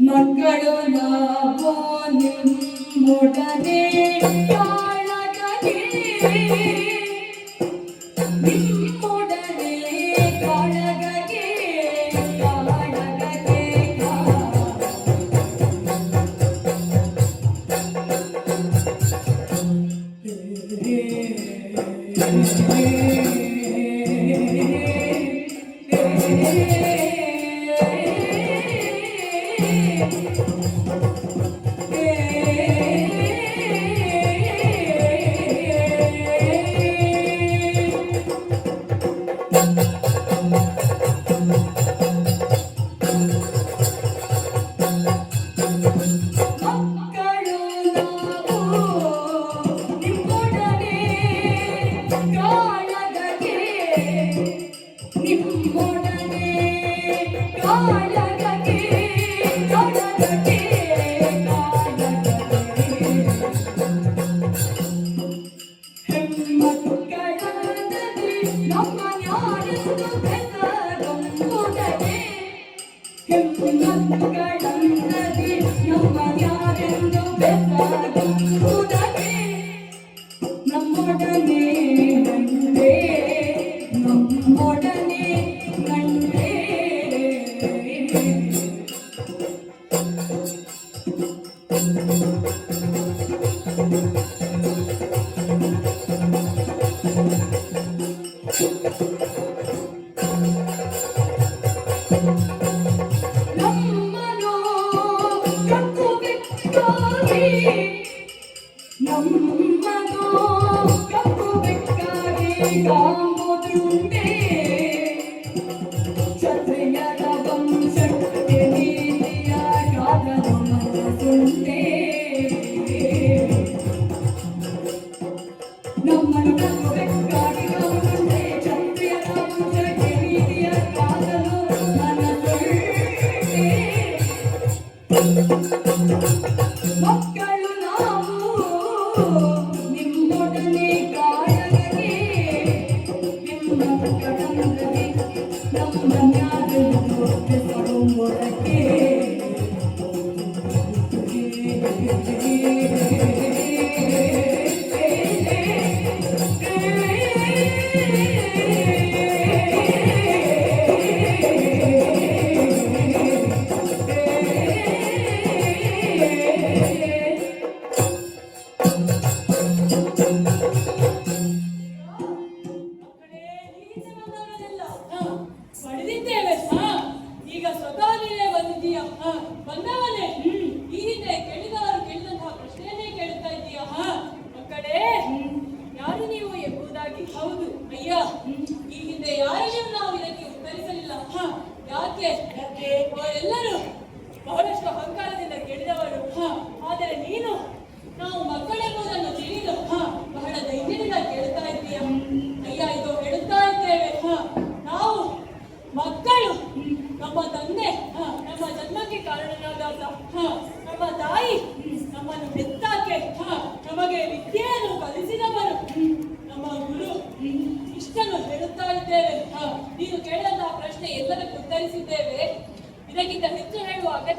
ಮಕ್ಕಳು ನಾವು ನಿಮ್ಮೊಡನೆ ಕಾಳಗಕ್ಕೆ, ನಿಮ್ಮೊಡನೆ ಕಾಳಗಕ್ಕೆ, ಕಾಳಗಕ್ಕೆ ಮಕ್ಕಳು ನಾವು ನಿಮ್ಮೊಡನೆ ಕಾಳಗಕ್ಕೆ, ನಿಮ್ಮೊಡನೆ ಕಾಳಗಕ್ಕೆ, ಕಾಳಗಕ್ಕೆ, ಕಾಳಗಕ್ಕೆ ಹೆಮ್ಮಕ್ಕಳಾದರೆ ನಮ್ಮ ನ್ಯಾಯದ ಬೆಸಗಂಬುದಗೆ, ಹೆಮ್ಮಕ್ಕಳಾದರೆ ನಮ್ಮ ನ್ಯಾಯದ ಬೆಸಗಂಬುದಗೆ, ನಮ್ಮೊಡನೆ ಗಂಡೇ, ನಮ್ಮೊಡನೆ ಗಂಡೇ. ನಮ್ಮನು ಕಟ್ಟು ಬೆಕ್ಕಾಗಿ, ನಮ್ಮನು ಕಟ್ಟು ಬೆಕ್ಕಾಗಿ ಕಾಂಬುದುಂಟೆ, ಕ್ಷತ್ರಿಯರ ವಂಶಕ್ಕೆ ನೀತಿಯ ಕಾದನುಂಟೆ. ನಮ್ಮನ್ನು ಕಟ್ಟು ಬೆಕ್ಕಾಗಿ ಕಾಂಬುದುಂಟೆ, ಕ್ಷತ್ರಿಯರ ವಂಶಕ್ಕೆ ನೀತಿಯ ಕಾದನು ಮನದುಂಟೆ. ಮಕ್ಕಳು ನಾವು ನಿಮ್ಮೊಡನೆ ಕಾಳಗಕ್ಕೆ, ಹೆಮ್ಮಕ್ಕಳಂದರೆ ನಮ್ಮ ನ್ಯಾಯವನ್ನು ಬೆಸಗುವುದಕ್ಕೆ.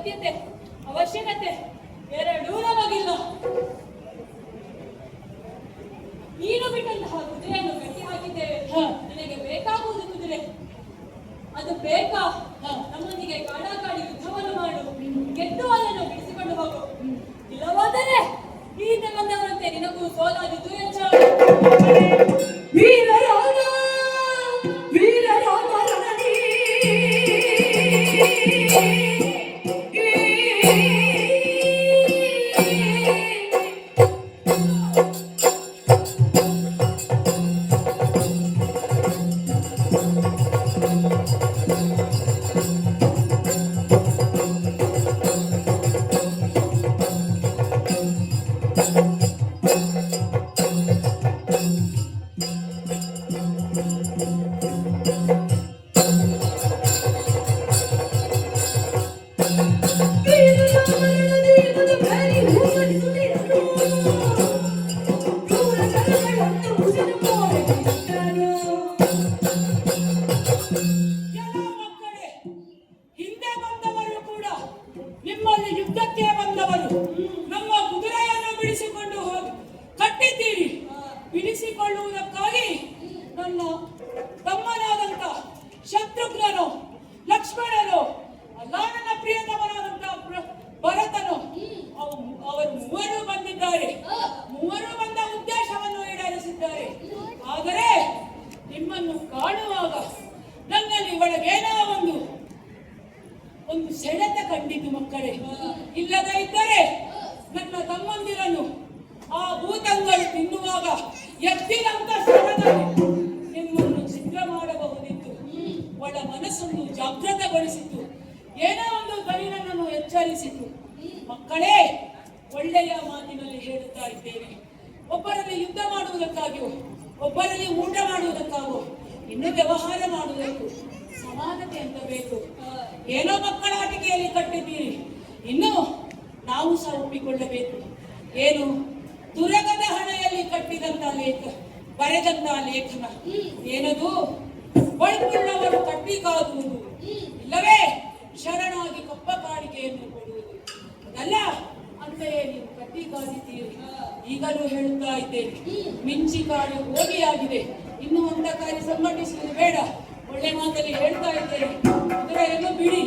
ಅಗತ್ಯತೆ ಅವಶ್ಯಕತೆ ಎರಡೂ ನಮಗಿಲ್ಲ. ನೀನು ಬಿಟ್ಟಂತಹ ಕುದುರೆಯನ್ನು ಕಟ್ಟಿ ಹಾಕಿದ್ದೇವೆ. ನಿನಗೆ ಬೇಕಾಗುವುದು ಕುದುರೆ, ಅದು ಬೇಕಾ? ನಮ್ಮೊಂದಿಗೆ ಕಾಡಾಕಾಡಿ ಯುದ್ಧವನ್ನು ಮಾಡು, ಗೆದ್ದು ಅದನ್ನು ಬಿಡಿಸಿಕೊಂಡು ಹೋಗು. ಇಲ್ಲವಾದರೆ ಈ ಹಿಂದೆ ಬಂದವರಂತೆ ನಿನಗೂ ಸೋಲಾದಿದ್ದು ಎಚ್ಚರ. ವೀರರಾಮ ವೀರರಾಮ ರಣದಿ ಎಲ್ಲ ಮಕ್ಕಳೇ, ಹಿಂದೆ ಬಂದವರು ಕೂಡ ನಿಮ್ಮಲ್ಲಿ ಯುದ್ಧಕ್ಕೆ ಬಂದವರು. ನಮ್ಮ ಕುದುರೆಯನ್ನು ಬಿಡಿಸಿಕೊಂಡು ಹೋಗಿ ಕಟ್ಟಿದ್ದೀರಿ. ಬಿಡಿಸಿಕೊಳ್ಳುವುದಕ್ಕಾಗಿ ನನ್ನ ತಮ್ಮನಾದಂತ ಶತ್ರುಘ್ನನು, ಲಕ್ಷ್ಮಣನು, ಅಲ್ಲ ನನ್ನ ಪ್ರಿಯತಮನಾದಂತ ಭರತನು, ಅವರು ಮೂವರು ಬಂದಿದ್ದಾರೆ. ಮೂವರು ಬಂದ ಉದ್ದೇಶವನ್ನು ಈಡೇರಿಸಿದ್ದಾರೆ. ಆದರೆ ನಿಮ್ಮನ್ನು ಕಾಣುವಾಗ ನನ್ನಲ್ಲಿ ಒಳಗೇನೋ ಒಂದು ಸೆಳೆತ ಕಂಡಿತು ಮಕ್ಕಳೇ. ಇಲ್ಲದೇ ಇದ್ದರೆ ನನ್ನ ತಮ್ಮಂದಿರನ್ನು ಆ ಭೂತಂಗಳು ತಿನ್ನುವಾಗ ಎತ್ತಿದಂತ ಸ್ಥಳದಲ್ಲಿ ನಿಮ್ಮನ್ನು ಚಿತ್ರ ಮಾಡಬಹುದಿತ್ತು. ಒಳ ಮನಸ್ಸನ್ನು ಜಾಗೃತಗೊಳಿಸಿತು. ಏನೋ ಒಂದು ಧ್ವನಿ ನನ್ನನ್ನು ಎಚ್ಚರಿಸಿತು. ಮಕ್ಕಳೇ, ಒಳ್ಳೆಯ ಮಾತಿನಲ್ಲಿ ಹೇಳುತ್ತಾ ಇದ್ದೇನೆ. ಒಬ್ಬರಲ್ಲಿ ಯುದ್ಧ ಮಾಡುವುದಕ್ಕಾಗಿಯೋ, ಒಬ್ಬರಲ್ಲಿ ಊಟ ಮಾಡುವುದಕ್ಕಾಗೋ, ಇನ್ನು ವ್ಯವಹಾರ ಮಾಡುವುದಕ್ಕೂ ಸಮಾನತೆ ಅಂತ ಬೇಕು. ಏನೋ ಮಕ್ಕಳ ಆಟಿಕೆಯಲ್ಲಿ ಕಟ್ಟಿದ್ದೀರಿ, ಇನ್ನು ನಾವು ಸಹ ಒಪ್ಪಿಕೊಳ್ಳಬೇಕು. ಏನು ತುರಗದ ಹಣೆಯಲ್ಲಿ ಕಟ್ಟಿದಂತ ಬರೆದಂತ ಲೇಖನ ಏನದು? ಬಳುವುಳ್ಳವರು ಕಟ್ಟಿ ಕಾದುವುದು, ಇಲ್ಲವೇ ಶರಣಾಗಿ ಕಪ್ಪ ಕಾಣಿಕೆಯನ್ನು ಕೊಡುವುದು. ಅದಲ್ಲ, ಅಂತೆಯೇ ನೀವು ಕಟ್ಟಿ ಕಾದಿದ್ದೀರಿ. ಈಗಲೂ ಹೇಳುತ್ತಾ ಇದ್ದೇನೆ, ಮಿಂಚಿ ಕಾಡು ಹೋಗಿಯಾಗಿದೆ. ಇನ್ನು ಅಂತ ಕಾರ್ಯ ಸಂಘಟಿಸುವುದು ಬೇಡ. ಒಳ್ಳೆ ಮಾತಲ್ಲಿ ಹೇಳ್ತಾ ಇದ್ದೇನೆ, ಕುದುರೆಯನ್ನು ಬಿಡಿ.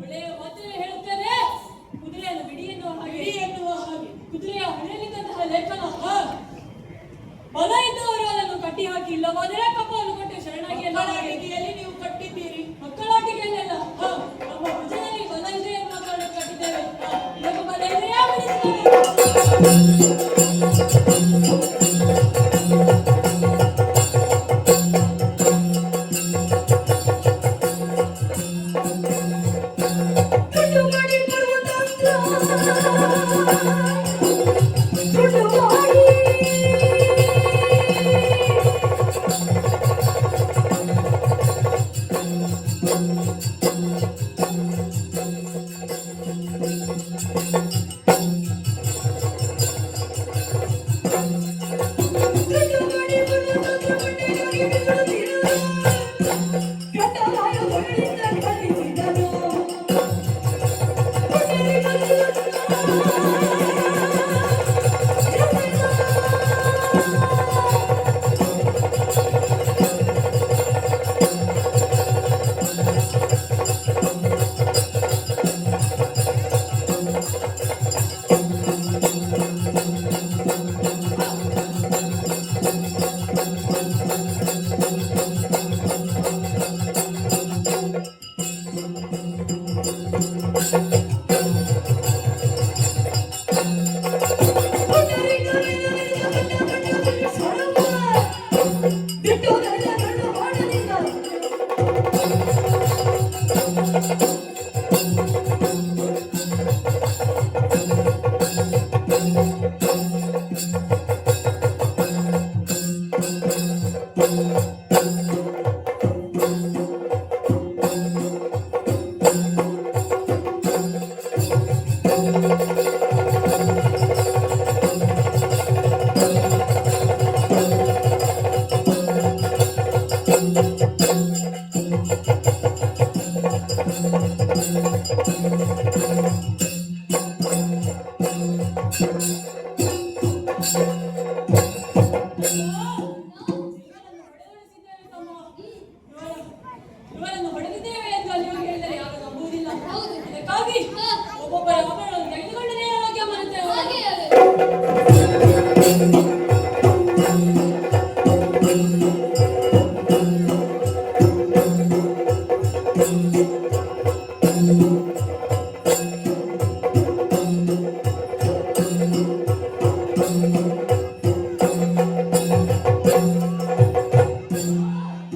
ಒಳ್ಳೆಯ ಮಾತನ್ನು ಹೇಳುತ್ತೇನೆ. ಕುದುರೆಯನ್ನು ಬಿಡಿ ಎನ್ನುವ ಹಾಗೆ ಕುದುರೆಯ ಹಣೆಯಲ್ಲಿದ್ದಂತಹ ಲೇಖನ ಬಲ ಇದ್ದವರು ಅದನ್ನು ಕಟ್ಟಿ ಹಾಕಿ, ಇಲ್ಲವಾದರೆ ಕಪ್ಪವನ್ನು ಕೊಟ್ಟು ಶರಣಾಗಿ ಮಕ್ಕಳಾಟಿಕೆಯಲ್ಲಿ ನೀವು ಕಟ್ಟಿದ್ದೀರಿ. ಮಕ್ಕಳಾಟಿಕೆಯಲ್ಲೆಲ್ಲ ನಮ್ಮ ಭುಜದಲ್ಲಿ ಬಲ ಇದೆ ಎನ್ನುವ ಕಾರಣಕ್ಕೆ ಕಟ್ಟಿದ್ದೇವೆ. ಇದಕ್ಕೆ ಬಲ ಇದೆಯಾ? ಇವರನ್ನು ಹೊಡೆದಿದ್ದೇವೆ ಅಂತ ನೀವು ಹೇಳಿದರೆ ಯಾರು ನಂಬುವುದಿಲ್ಲ. ಅದಕ್ಕಾಗಿ ಒಬ್ಬೊಬ್ಬರ ಮಕ್ಕಳನ್ನು ತೆಗೆದುಕೊಂಡು ನೇರವಾಗಿ ಅಮ್ಮನಂತೆ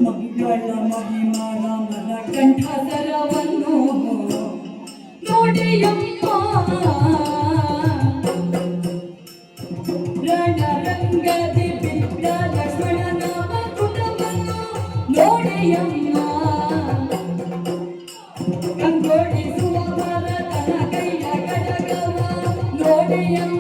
ಮಂಗಳ ಮಹಿಮಾನ ಮನ ಕಂಠದರವನ್ನು ನೋಡೆಯಮ್ಮ ರಣರಂಗದಿ ಬಿದ್ದ ಲಕ್ಷ್ಮಣನ ಕುಟುಂಬವನ್ನು ನೋಡೆಯಮ್ಮ ಕಂಗೊಳಿಸುವ ಭರತನ ಕೈಯ ಕಡಗವ ನೋಡೆಯಮ್ಮ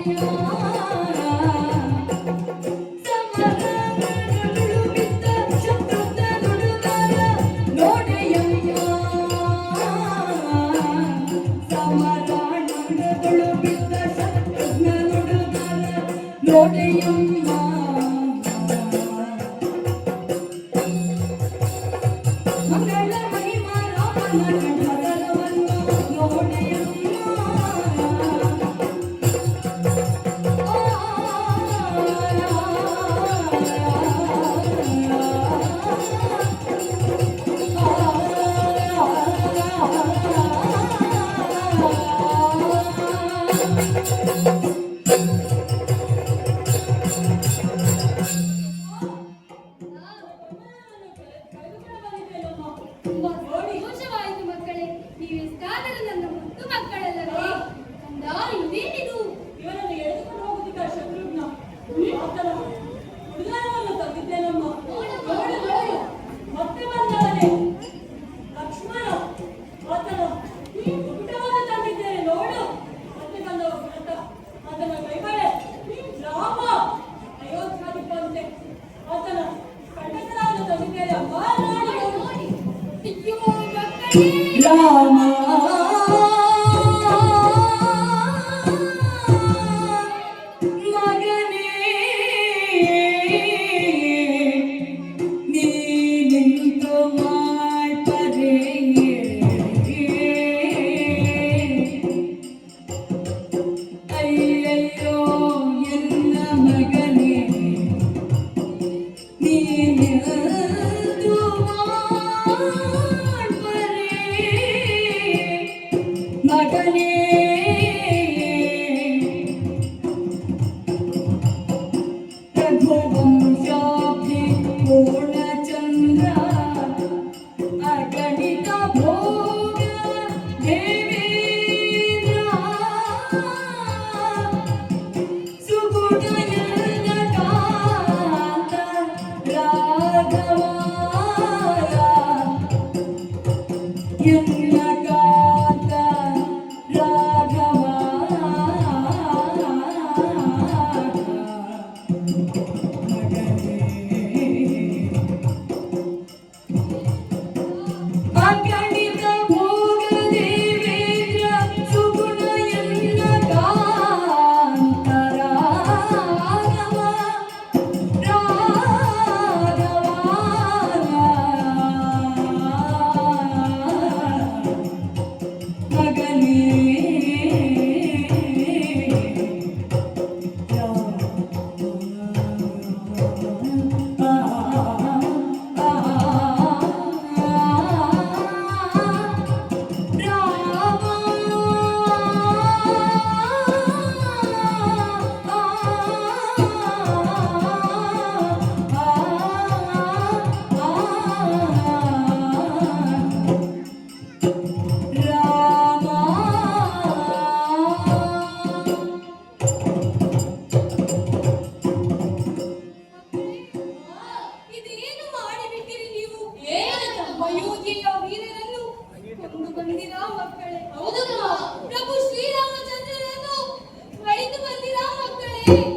ನೋಡೆಯಮ್ಮ ಮಂಗಳ ಮಹಿಮಾ ರಾಮನ ಕಂಠದರವನ್ನು ನೋಡೆಯಮ್ಮ ತುಂಬಾ ಸಂತೋಷವಾಯಿತು ಮಕ್ಕಳೇ, ನೀವೆಷ್ಟಾದರೂ ನನ್ನ ಮುದ್ದು ಮಕ್ಕಳಲ್ಲವೇ? ಕಂದ, ಇದೇನಿದು? ಇವರನ್ನು ಎಳೆದುಕೊಂಡು ಹೋಗುತ್ತಿದ್ದ ಶತ್ರುಘ್ನ ಆತನ ಉಡುಗೊರೆಯನ್ನು ತಂದಿದ್ದೇನಮ್ಮ. ನೋಡು, ನೋಡು, ಮತ್ತೆ ಬಂದವನೇ ಲಕ್ಷ್ಮಣ, ಆತನ ಕುಟುಂಬವನ್ನು ತಂದಿದ್ದೇನೆ ನೋಡು. ಮತ್ತೆ ಬಂದವ ಭರತ, ಆತನ ಕೈಬಳೆ ರಾಮ ಅಯೋಧ್ಯಾಧಿಪಂತೆ, ಆತನ ಕಂಠಕರವನ್ನು ತಂದಿದ್ದೇನೆ ಅಮ್ಮ. ನೋಡಿ ನೋಡಿ, ಅಯ್ಯೋ ಮಕ್ಕಳೇ, ರಾಮ ಮಗನೇ ನೀನಿಂತು ಮಾಡ್ಪರೆ ಅಯ್ಯಯ್ಯೋ ಎಲ್ಲ ಮಗನೇ ನೀನಿಂತು ಮಗನೇ ರಘುವಂಶಾಬ್ಧಿ ಪೂರ್ಣಚಂದ್ರ ಅಗಣಿತ ಭೋಗ ದೇವೇಂದ್ರ ಸುಗುಣಯನ ಕಾಂತ ರಾಘವ ಎಲ್ಲ ಕಾಂತ ರಾಘವ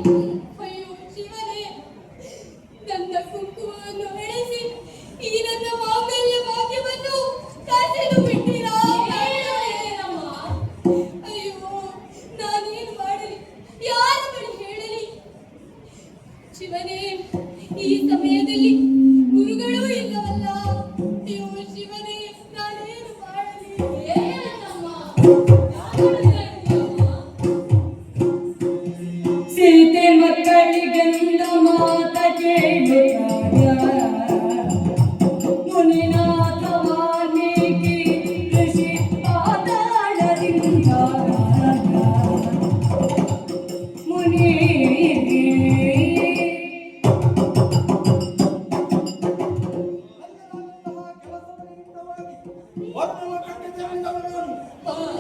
ಅಯ್ಯೋ ಶಿವನೇ, ನನ್ನ ಕುಂಕುಮವನ್ನು ಎಳೆಸಿ ಈ ನನ್ನ ಮಾಂಗಲ್ಯ ಭಾಗ್ಯವನ್ನು ಕಸಿದು ಬಿಟ್ಟಿರಾ? ಅಯ್ಯೋ, ನಾನೇನು ಮಾಡಲಿ, ಯಾರ ಬಳಿ ಹೇಳಲಿ? ಶಿವನೇ, ಈ ಸಮಯದಲ್ಲಿ ಗುರುಗಳೂ ಇಲ್ಲವಲ್ಲ. ಅಯ್ಯೋ ಶಿವನೇ, ನಾನೇನು ಮಾಡಲಿ? ಸೀತೆ ಮಕ್ಕಳಿಗೆಂದು ಮಾತ ಕೇಳುತ್ತಾಯ ಮುನಿನಾಥ ವಾಲ್ಮೀಕಿ ಋಷಿ ಪಾತಾಳದಿಂದ ಮುನಿ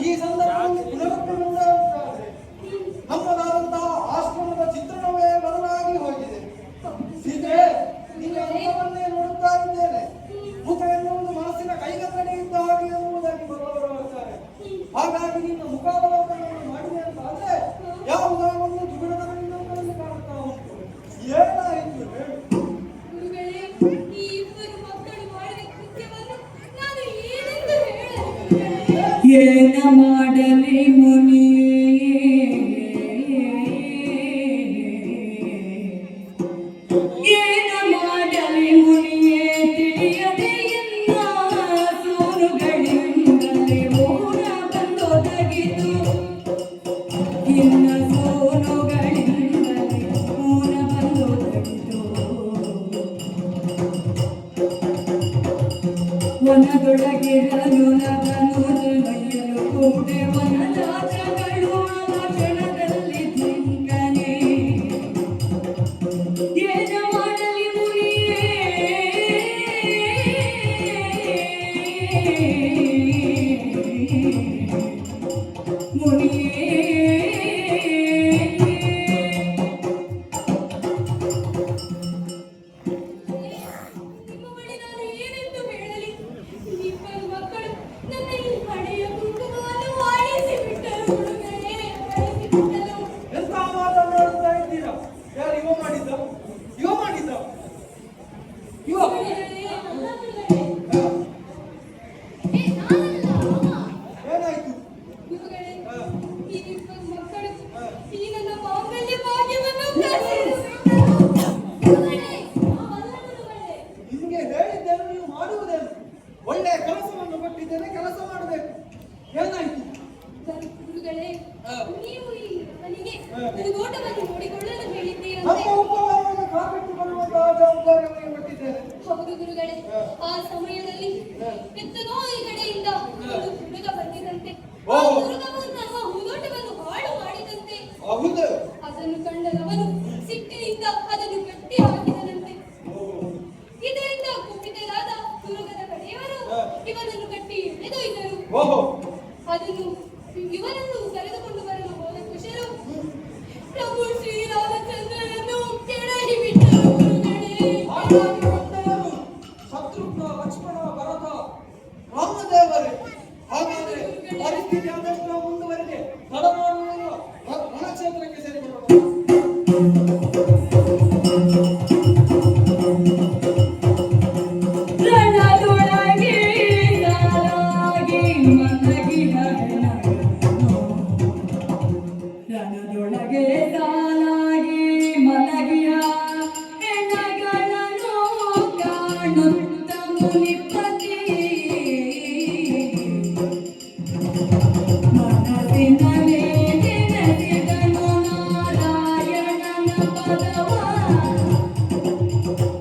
ಈ ಸಂದರ್ಭದಲ್ಲಿ ಪುನರುತ್ಥಾನವಾಗುತ್ತದೆ. ನಮ್ಮದಾದಂತಹ ಆಶ್ರಮದ ಚಿತ್ರಣವೇ ಬದಲಾಗಿ ಹೋಗಿದೆ. ಸೀತೆ, ನಿನ್ನ ಮುಖವನ್ನೇ ನೋಡುತ್ತಾ ಇದ್ದೇನೆ. ಮುಖ ಎನ್ನುವುದು ಮನಸ್ಸಿನ ಕೈಗನ್ನಡಿ ಇದ್ದ ಹಾಗೆ ಎನ್ನುವುದಾಗಿ ಬರುವವರು ಹೇಳ್ತಾರೆ. ಹಾಗಾಗಿ ನಿನ್ನ ಮುಖಾವಲೋಕನವನ್ನು ಮಾಡಿದೆ ಅಂತ ಆದ್ರೆ ಯಾವುದೋ ಒಂದು ದುಗುಡದ ಇನ್ನೊಂದರಲ್ಲಿ ಕಾಣುತ್ತಾ ಉಂಟು. ಏನಾಯಿತು ಹೇಳು? ಗುರುಗಳೇ, ಈ ಇಬ್ಬರು ಮಕ್ಕಳು ಮಾಡಿದ ಕೃತ್ಯವನ್ನು ನಾನು ಏನೆಂದು ಹೇಳಲಿ? ಏನ ಮಾಡಲಿ ಮುನಿ ಏನ ಮಾಡಲಿ ಮುನಿಯೇ ತಿಳಿಯದೆ ಎಲ್ಲ ಸೋನುಗಳಿಂದಲೇ ಮೌನ ಬಂದೊದಗಿತು ಇನ್ನ ಸೋನುಗಳಿಂದಲೇ ಮೌನ ಬಂದೊದಗಿತು ವನದೊಳಗಿರಲು ನಗನು ನೊಯ್ಯಲು ಕೂಡೆ ವನದಾತ್ರಗಳು ಆ ಕ್ಷಣದಲ್ಲಿ ಧಿಂಕನೆ ಏನ ಮಾಡಲಿ ಮುನಿಯೇ ನಿಮ್ಮ ಬಳಿ ನಾನು ಏನೆಂದು ಹೇಳಲಿ? ಇಬ್ಬರು ಮಕ್ಕಳು ನನ್ನ ಈ ಹಣೆಯ ಕುಂಕುಮವನ್ನು ಆಳಿಸಿ ಬಿಟ್ಟರು. ಗುರುಗಳೇ, ಆಳಿಸಿ ಬಿಟ್ಟರು. ಎಂತ ಮಾತನಾಡುತ್ತಾ ಇದ್ದೀರಾ? ಯಾರು ಇವ ಮಾಡಿದ್ದ? ಇವ ಮಾಡಿದ್ದ? ಇವ? ಗುರುಗಳೇ, ಅಲ್ಲ ಗುರುಗಳೇ. ಏನಾಯ್ತು? ಗುರುಗಳೇ, ಈ ಇಬ್ಬರು ಮಕ್ಕಳು ಈ ನನ್ನ ಮಾಂಗಲ್ಯ ಭಾಗ್ಯವನ್ನು ಕಸಿದು ಬಿಟ್ಟರು. ಗುರುಗಳೇ, ನಾವಲ್ಲ ಗುರುಗಳೇ. ನಿಮಗೆ ಹೇಳಿದ್ದೇನೆ, ನೀವು ಮಾಡುವುದೇನು? ಒಳ್ಳೆಯ ಕೆಲಸವನ್ನು ಕೊಟ್ಟಿದ್ದೇನೆ, ಕೆಲಸ ಮಾಡಬೇಕು. ಏನಾಯ್ತು? ಗುರುಗಳೇ, ಹಾ. ನೀವು ಈ ಮನೆಗೆ ಒಂದು ನೋಟವನ್ನು ನೋಡಿಕೊಳ್ಳಲು ನಮ್ಮ ಹೇಳಿದ್ದೀರಂತೆ. ಉಪಹಾರವನ್ನು ಕಾಪಿಟ್ಟುಕೊಳ್ಳುವಂತಹ ಜವಾಬ್ದಾರಿಯನ್ನು ಕೊಟ್ಟಿದ್ದೇನೆ. ಹೌದು ಗುರುಗಳೇ, ಹಾ. ಆ ಸಮಯದಲ್ಲಿ ಎತ್ತನೋ ಈ ಕಡೆಯಿಂದ ಒಂದು ಹುಡುಗ ಬಂದಿದಂತೆ. ಓ. ಆ ಹುಡುಗವು ನಮ್ಮ ಹೂದೋಟವನ್ನು ಹಾಳು ಮಾಡಿದಂತೆ. ಹೌದು. ಅದನ್ನು ಕಂಡನವನು ಸಿಟ್ಟಿನಿಂದ ಅದನ್ನು ಕಟ್ಟಿ ಹಾಕಿದನಂತೆ. ಇದರಿಂದ ಕುಪಿತರಾದ ಹುಡುಗನ ಕಡೆಯವರು ಹಾ. ಇವನನ್ನು ಕಟ್ಟಿ ಎಳೆದೊಯ್ದರು. ಓಹೋ. ಅದನ್ನು ಇವನನ್ನು ಕರೆದುಕೊಂಡು ಬರಲು ಹೋದ ಕುಶರು ಪ್ರಭು ಶ್ರೀರಾಮಚಂದ್ರನನ್ನು ಕೆಡಹಿ ಬಿಟ್ಟರು. ಗುರುಗಳೇ, ಹಾಗಾಗಿ ಬಂದವರು ಶತ್ರುಘ್ನ, ಲಕ್ಷ್ಮಣ, ಭರತ, ರಾಮದೇವರೇ. ಹಾಗಾದ್ರೆ ಪರಿಸ್ಥಿತಿ ಆದಷ್ಟು ಮುಂದುವರೆದೆ. ತಡ ಮಾಡುವ ರಣಕ್ಷೇತ್ರಕ್ಕೆ ಸೇರಿಕೊಳ್ಳೋಣ. ರಣದೊಳಗೆ ಸಾಲಾಗಿ ಮಲಗಿದ ಹೆಣಗಳನ್ನು ರಣದೊಳಗೆ ಸಾಲಾಗಿ ಮಲಗಿಯ ಹೆಣಗಳನ್ನು ಕಾಣುತ್ತ ಮುನಿಪತಿ ಮನಸ್ಸಿನಲ್ಲಿ ನೆನೆಸಿದನು ನಾರಾಯಣನ ಪದವ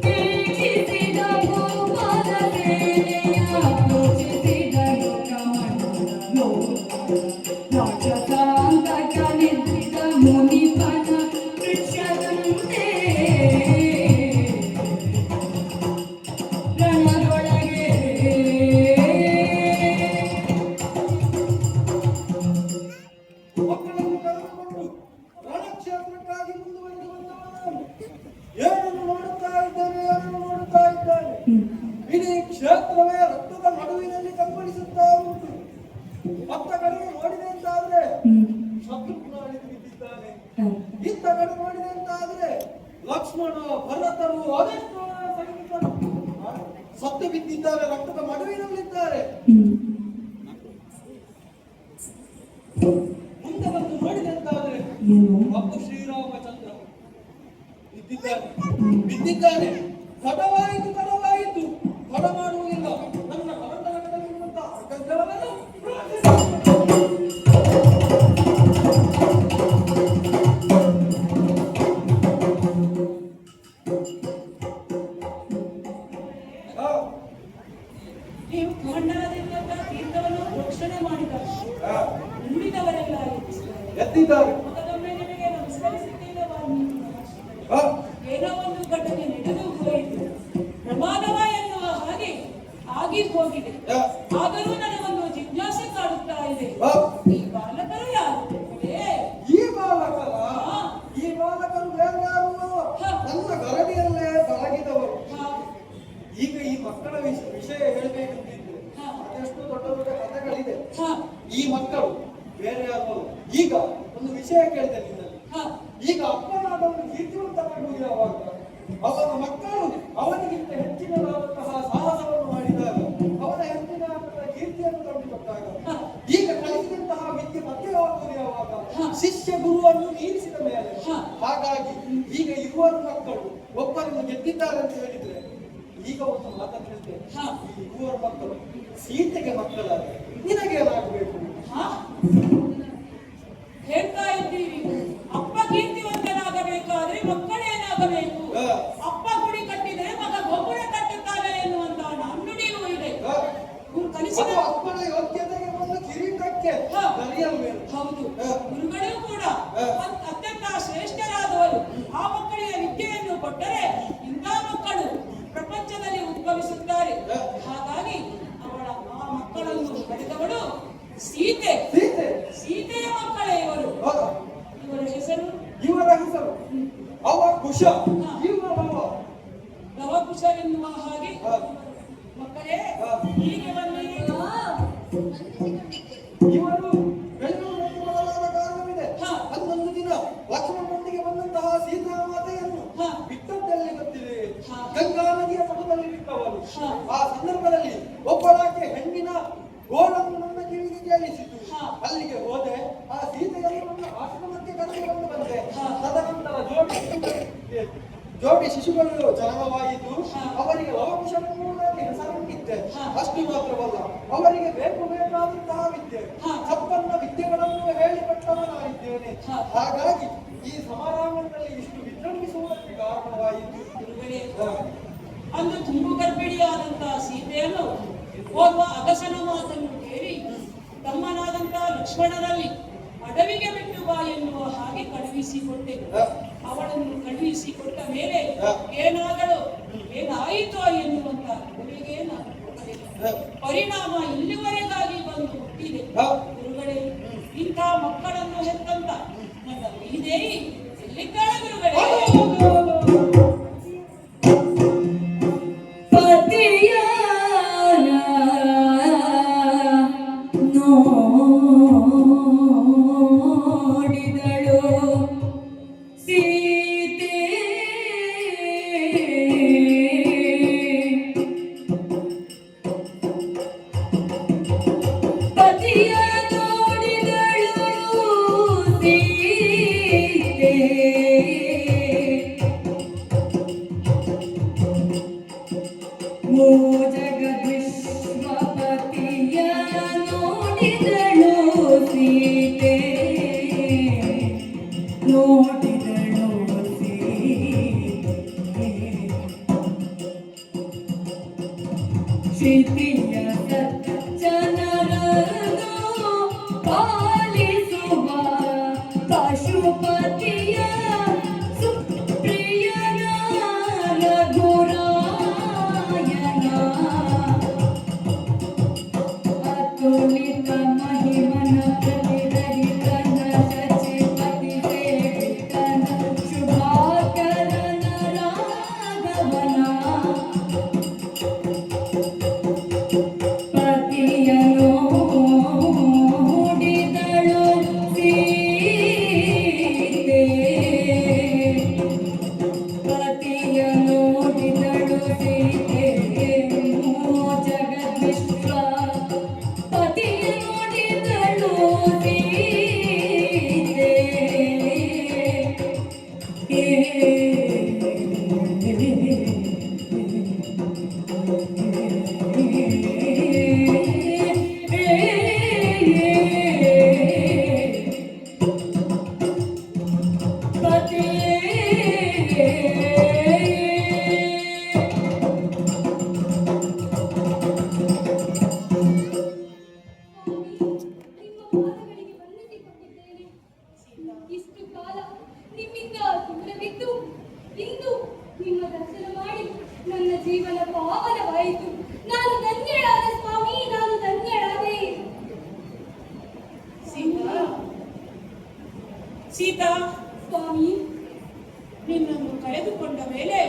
ಪೀಠಿಸಿದ ಭೂಪಾಲ ಸೇನೆಯ ಪೂಜಿಸಿದನು ಕಮಂಡಲನು ರಾಕ್ಷಸಾಂತಕ ನಿಂತಿದ ಮುನಿಪನ ವೃಕ್ಷದಂತೆ ರಣದೊಳಗೆ ಮಕ್ಕಳನ್ನು ಕರೆದುಕೊಂಡು ರಣಕ್ಷೇತ್ರಕ್ಕಾಗಿ ಮುಂದುವರೆದು ಬಂದವನು ಏನನ್ನು ನೋಡುತ್ತಾ ಇದ್ದಾನೆ, ಏನನ್ನು ನೋಡುತ್ತಾ ಇದ್ದಾನೆ. ಇಡೀ ಕ್ಷೇತ್ರವೇ ರಕ್ತದ ನಡುವಿನಲ್ಲಿ ಕಂಗೊಳಿಸುತ್ತಾ ಉಂಟು. ಅತ್ತ ಕಡೆಗೆ ನೋಡಿದೆ ಅಂತಾದ್ರೆ ಶತ್ರುಘ್ನ ಜಾರಿಸಿ ಬಿದ್ದಿದ್ದಾನೆ. ಹ. ಇತ್ತ ಕಡೆ ನೋಡಿದೆ ಅಂತ ಆದ್ರೆ ಲಕ್ಷ್ಮಣ ಭರತರು ಅದೆಷ್ಟೋ ಸೈನಿಕರು ಸತ್ತು ಬಿದ್ದಿದ್ದಾರೆ, ರಕ್ತದ ಮಡುವಿನಲ್ಲಿದ್ದಾರೆ. ಮುಂದೆ ಬಂದು ನೋಡಿದೆ ಅಂತಾದ್ರೆ ಏನು? ಒಬ್ಬ ಶ್ರೀರಾಮಚಂದ್ರ ಬಿದ್ದಿದ್ದಾನೆ. ತಡವಾಯಿತು ತಡ ಮಾಡುವುದಿಲ್ಲ. ನನ್ನ ಕರಂಡರಗದಲ್ಲಿರುವಂತ ಅಗ್ಗಜಗಳನ್ನು ನೀವು ಖಂಡನದಿಂದ ತೀರ್ಥವನ್ನು ರಕ್ಷಣೆ ಮಾಡಿದ್ದಾರೆ. ಉಳಿದವರೆಲ್ಲ ಎದ್ದಿದ್ದಾರೆ. ಮತ್ತೊಮ್ಮೆ ನಿಮಗೆ ನಮಸ್ಕರಿಸುತ್ತೇನೆ ವಾಲ್ಮೀಕಿ ಮಹರ್ಷಿಗಳೇ. ಏನೋ ಒಂದು ಘಟನೆ ನಡೆದು ಹೋಯಿತು, ಪ್ರಮಾದವ ಎನ್ನುವ ಹಾಗೆ ಆಗಿ ಹೋಗಿದೆ. ಆದರೂ ನನಗೊಂದು ಜಿಜ್ಞಾಸೆ ಕಾಡುತ್ತಾ ಇದೆ. ಈ ಬಾಲಕರು ಯಾರು? ಈ ಬಾಲಕರು ಬೇರೆ ಯಾರು? ನನ್ನ ಗರಡಿಯಲ್ಲೇ ತೊಡಗಿದವರು. ಈಗ ಈ ಮಕ್ಕಳ ವಿಷಯ ಹೇಳಬೇಕಂತಿದ್ರೆ ಅದೆಷ್ಟು ದೊಡ್ಡ ದೊಡ್ಡ ಕಥೆಗಳಿದೆ. ಈ ಮಕ್ಕಳು ಬೇರೆ ಯಾರು? ಈಗ ಒಂದು ವಿಷಯ ಕೇಳಿದೆ ನಿನ್ನಲ್ಲಿ. ಈಗ ಅಪ್ಪನಾದವನು ಕೀರ್ತಿವಂತನಾಗುವುದು ಯಾವಾಗ? ಅವನ ಮಕ್ಕಳು ಅವನಿಗಿಂತ ಹೆಚ್ಚಿನದಾದಂತಹ ಸಾಹಸವನ್ನು ಮಾಡಿದಾಗ, ಅವನ ಹೆಚ್ಚಿನ ಕೀರ್ತಿಯನ್ನು ತಂದುಕೊಟ್ಟಾಗ, ಈಗ ಕಲಿಸಿದಂತಹ ವಿದ್ಯೆ ಪತ್ಯವಾಗುವುದು ಯಾವಾಗ? ಶಿಷ್ಯ ಗುರುವನ್ನು ಮೀರಿಸಿದ ಮೇಲೆ. ಹಾಗಾಗಿ ಈಗ ಇರುವರು ಮಕ್ಕಳು ಒಬ್ಬರನ್ನು ಗೆದ್ದಿದ್ದಾರೆ ಅಂತ ಹೇಳಿದ್ರೆ ಈಗ ಒಂದು ಮಾತನ್ನು ಹೇಳ್ತೇನೆ. ಈ ಇರುವರು ಮಕ್ಕಳು ಸೀತೆಗೆ ಮಕ್ಕಳಾದ ನಿನಗೇನಾಗಬೇಕು? ಹೇಳ್ತಾ ಇದ್ದೀರಿ, ಅಪ್ಪ ಕೀರ್ತಿವಂತನಾಗಬೇಕಾದ್ರೆ ಮಕ್ಕಳೇನಾಗಬೇಕು? ಅಪ್ಪ ಗುಡಿ ಕಟ್ಟಿದರೆ ಮಗ ಗೋಪುರ ಕಟ್ಟುತ್ತಾನೆ ಎನ್ನುವಂತಹ ನಾಣ್ಣುಡಿಯೂ ಇದೆ. ಕಲಿಸಿದ ಅಪ್ಪನ ಯೋಗ್ಯತೆಗೆ ಒಂದು ಕಿರೀಟಕ್ಕೆ ಹೌದು, ಗುರುಗಳೂ ಕೂಡ ಅತ್ಯಂತ ಶ್ರೇಷ್ಠರಾದವರು. ಆ ಮಕ್ಕಳಿಗೆ ವಿದ್ಯೆಯನ್ನು ಕೊಟ್ಟರೆ ಇಂಥ ಮಕ್ಕಳು ಪ್ರಪಂಚದಲ್ಲಿ ಉದ್ಭವಿಸುತ್ತಾರೆ. ಹಾಗಾಗಿ ಆ ಮಕ್ಕಳನ್ನು ಪಡೆದವಳು ಸೀತೆಯ ಮಕ್ಕಳೇ ಇವರು. ಇವರ ಹೆಸರು ಅವ ಕುಶ, ಲವಕುಶರೆನ್ನುವ ಹಾಗೆ. ಮಕ್ಕಳೇ ಹೀಗೆ ಬನ್ನಿ. ಇವರು ಬೆಂಗಳೂರಲ್ಲಿ ಮೊದಲಾದ ಕಾರಣವಿದೆ. ಹನ್ನೊಂದು ದಿನ ಲಕ್ಷ್ಮಣನೊಂದಿಗೆ ಬಂದಂತಹ ಸೀತಾಮಾತೆಯನ್ನು ಬಿಟ್ಟದ್ದೆಲ್ಲಿ ಗೊತ್ತಿದೆ? ಗಂಗಾ ನದಿಯ ತಟದಲ್ಲಿ ಬಿಟ್ಟವರು. ಆ ಸಂದರ್ಭದಲ್ಲಿ ಒಬ್ಬಳಾಕೆ ಹೆಣ್ಣಿನ ಗೋಳನ್ನು ನನ್ನ ಕಿವಿಗೆ ಕೇಳಿಸಿತು. ಅಲ್ಲಿಗೆ ಹೋದೆ. ಆ ಸೀತೆಯನ್ನು ನನ್ನ ಆಶ್ರಮಕ್ಕೆ ಕರೆದುಕೊಂಡು ಬಂದೆ. ತದನಂತರ ಜೋಡಿ ಶಿಶುಗಳು ಜನನವಾಯಿತು. ಅವರಿಗೆ ಲವಕುಶನೆಂಬುದಾಗಿ ಹೆಸರನ್ನಿದ್ದೆ. ಅಷ್ಟು ಮಾತ್ರವಲ್ಲ, ಅವರಿಗೆ ಬೇಕಾದಂತಹ ವಿದ್ಯೆ, ಸಂಪನ್ನ ವಿದ್ಯೆಗಳನ್ನು ಹೇಳಿಕೊಟ್ಟವನಾಗಿದ್ದೇನೆ. ಹಾಗಾಗಿ ಈ ಸಮಾರಂಭದಲ್ಲಿ ಇಷ್ಟು ವಿಜೃಂಭಿಸುವುದಕ್ಕೆ ಕಾರಣವಾಯಿತು. ಅಂದು ತುಂಬು ಗರ್ಭಿಣಿಯಾದಂತಹ ಸೀತೆಯನ್ನು ಓರ್ವ ಅಗಸನ ಮಾತನ್ನು ಕೇಳಿ ತಮ್ಮನಾದಂತಹ ಲಕ್ಷ್ಮಣನಲ್ಲಿ ಅಡವಿಗೆ ಬಿಟ್ಟು ಬಾ ಎನ್ನುವ ಹಾಗೆ ಕಳುಹಿಸಿಕೊಟ್ಟೆ. ಅವಳನ್ನು ಕಳುಹಿಸಿಕೊಟ್ಟ ಮೇಲೆ ಏನಾಯಿತೋ ಎನ್ನುವಂತ ಗುರುವಿಗೆ ಪರಿಣಾಮ ಇಲ್ಲಿವರೆಗಾಗಿ ಬಂದು ಹುಟ್ಟಿದೆ. ಗುರುಗಳೇ, ಇಂಥ ಮಕ್ಕಳನ್ನು ಹೆತ್ತಂತ ನನ್ನ ವೈದೇಹಿ ಎಲ್ಲಿದ್ದಾಳೆ ಗುರುಗಳೇ? ನೋಡಿದಳು ಸೀತೆ ಸೀತಾ, ಸ್ವಾಮಿ, ನಿನ್ನನ್ನು ಕಳೆದುಕೊಂಡ ಮೇಲೆ,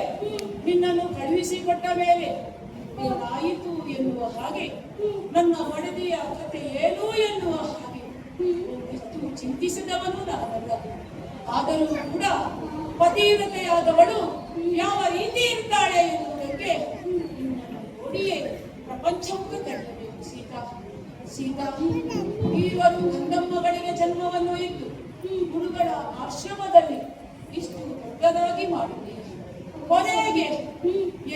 ನಿನ್ನನ್ನು ಕಳುಹಿಸಿಕೊಟ್ಟ ಮೇಲೆ ಏನಾಯಿತು ಎನ್ನುವ ಹಾಗೆ, ನನ್ನ ಒಡದಿಯ ಕಥೆ ಏನು ಎನ್ನುವ ಹಾಗೆ ಎಷ್ಟು ಚಿಂತಿಸಿದವನು ನಾನಲ್ಲ. ಆದರೂ ಕೂಡ ಪತಿವ್ರತೆಯಾದವಳು ಯಾವ ರೀತಿ ಇರ್ತಾಳೆ ಎನ್ನುವುದಕ್ಕೆ ನಿನ್ನನ್ನು ನೋಡಿಯೇ ಪ್ರಪಂಚವು ತಳ್ಳಬೇಕು. ಸೀತಾ, ಸೀತಾ, ಈವರು ಗಂಧಮ್ಮಗಳಿಗೆ ಜನ್ಮವನ್ನು ಇಟ್ಟು ಗುರುಗಳ ಆಶ್ರಮದಲ್ಲಿ ಇಷ್ಟು ದೊಡ್ಡದಾಗಿ ಮಾಡಿದೆ. ಕೊನೆಗೆ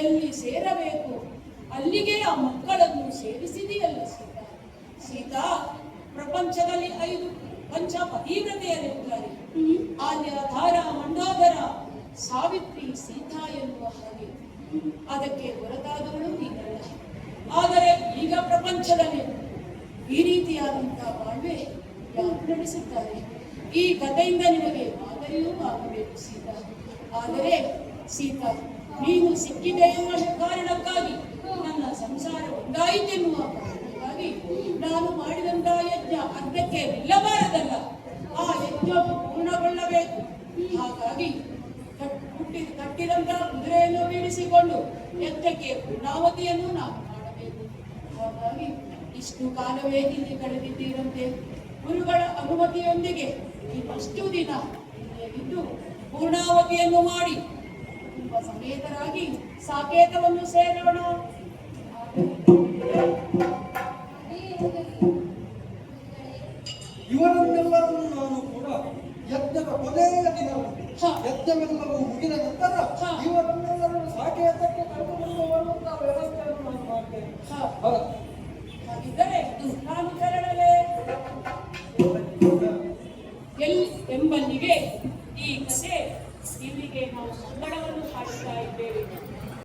ಎಲ್ಲಿ ಸೇರಬೇಕು ಅಲ್ಲಿಗೆ ಆ ಮಕ್ಕಳನ್ನು ಸೇರಿಸಿದೆಯಲ್ಲ ಸೀತಾ. ಸೀತಾ, ಪ್ರಪಂಚದಲ್ಲಿ 5 ಪಂಚ ಪತಿವ್ರತೆಯರಿದ್ದಾರೆ. ಆಲ್ಯ, ಧಾರ, ಮಂಡೋದರ, ಸಾವಿತ್ರಿ, ಸೀತಾ ಎನ್ನುವ ಹಾಗೆ. ಅದಕ್ಕೆ ಹೊರತಾದವಳು ನೀನಲ್ಲ. ಆದರೆ ಈಗ ಪ್ರಪಂಚದಲ್ಲಿ ಈ ರೀತಿಯಾದಂತಹ ಬಾಳ್ವೆ ಯಾರು ನಡೆಸುತ್ತಾರೆ? ಈ ಕಥೆಯಿಂದ ನಿನಗೆ ಮಾದರಿಯೂ ಆಗಬೇಕು ಸೀತಾ. ಆದರೆ ಸೀತಾ, ನೀನು ಸಿಕ್ಕಿದೆ ಎನ್ನುವ ಕಾರಣಕ್ಕಾಗಿ ನನ್ನ ಸಂಸಾರ ಒಂದಾಯಿತೆನ್ನುವ ಕಾರಣಕ್ಕಾಗಿ ನಾನು ಮಾಡಿದಂತಹ ಯಜ್ಞ ಅರ್ಧಕ್ಕೆ ನಿಲ್ಲಬಾರದಲ್ಲ. ಆ ಯಜ್ಞವು ಪೂರ್ಣಗೊಳ್ಳಬೇಕು. ಹಾಗಾಗಿ ಕಟ್ಟಿದಂತಹ ಕುದುರೆಯನ್ನು ಬೀಳಿಸಿಕೊಂಡು ಯಜ್ಞಕ್ಕೆ ಪೂರ್ಣಾವತಿಯನ್ನು ನಾವು ಮಾಡಬೇಕು. ಹಾಗಾಗಿ ಇಷ್ಟು ಕಾಲವೇ ಇಲ್ಲಿ ಕಳೆದಿದ್ದೀರಂತೆ. ಗುರುಗಳ ಅನುಮತಿಯೊಂದಿಗೆ ಇನ್ನಷ್ಟು ದಿನ ಇಲ್ಲೇ ಇದ್ದು ಪೂರ್ಣಾವತಿಯನ್ನು ಮಾಡಿ ಕುಟುಂಬ ಸಮೇತರಾಗಿ ಸಾಕೇತವನ್ನು ಸೇರೋಣ. ಇವರನ್ನೆಲ್ಲರನ್ನು ನಾನು ಕೂಡ ಯಜ್ಞದ ಕೊನೆಯ ದಿನ ಯಜ್ಞವೆಲ್ಲವೂ ಮುಗಿದ ನಂತರ ಇವರನ್ನೆಲ್ಲರನ್ನು ಸಾಕೇತಕ್ಕೆ ಕರೆದುಕೊಂಡು ಬರುವಂತಹ ವ್ಯವಸ್ಥೆಯನ್ನು ನಾನು ಮಾಡ್ತೇನೆ. ಹಾಗಿದ್ದರೆ ನಾನು ತೆರಳಲೇ ಎಂಬಲ್ಲಿಗೆ ಈ ಕಥೆ ಇಲ್ಲಿಗೆ ನಾವು ಮಂಗಳವನ್ನು ಹಾಡುತ್ತಾ ಇದ್ದೇವೆ.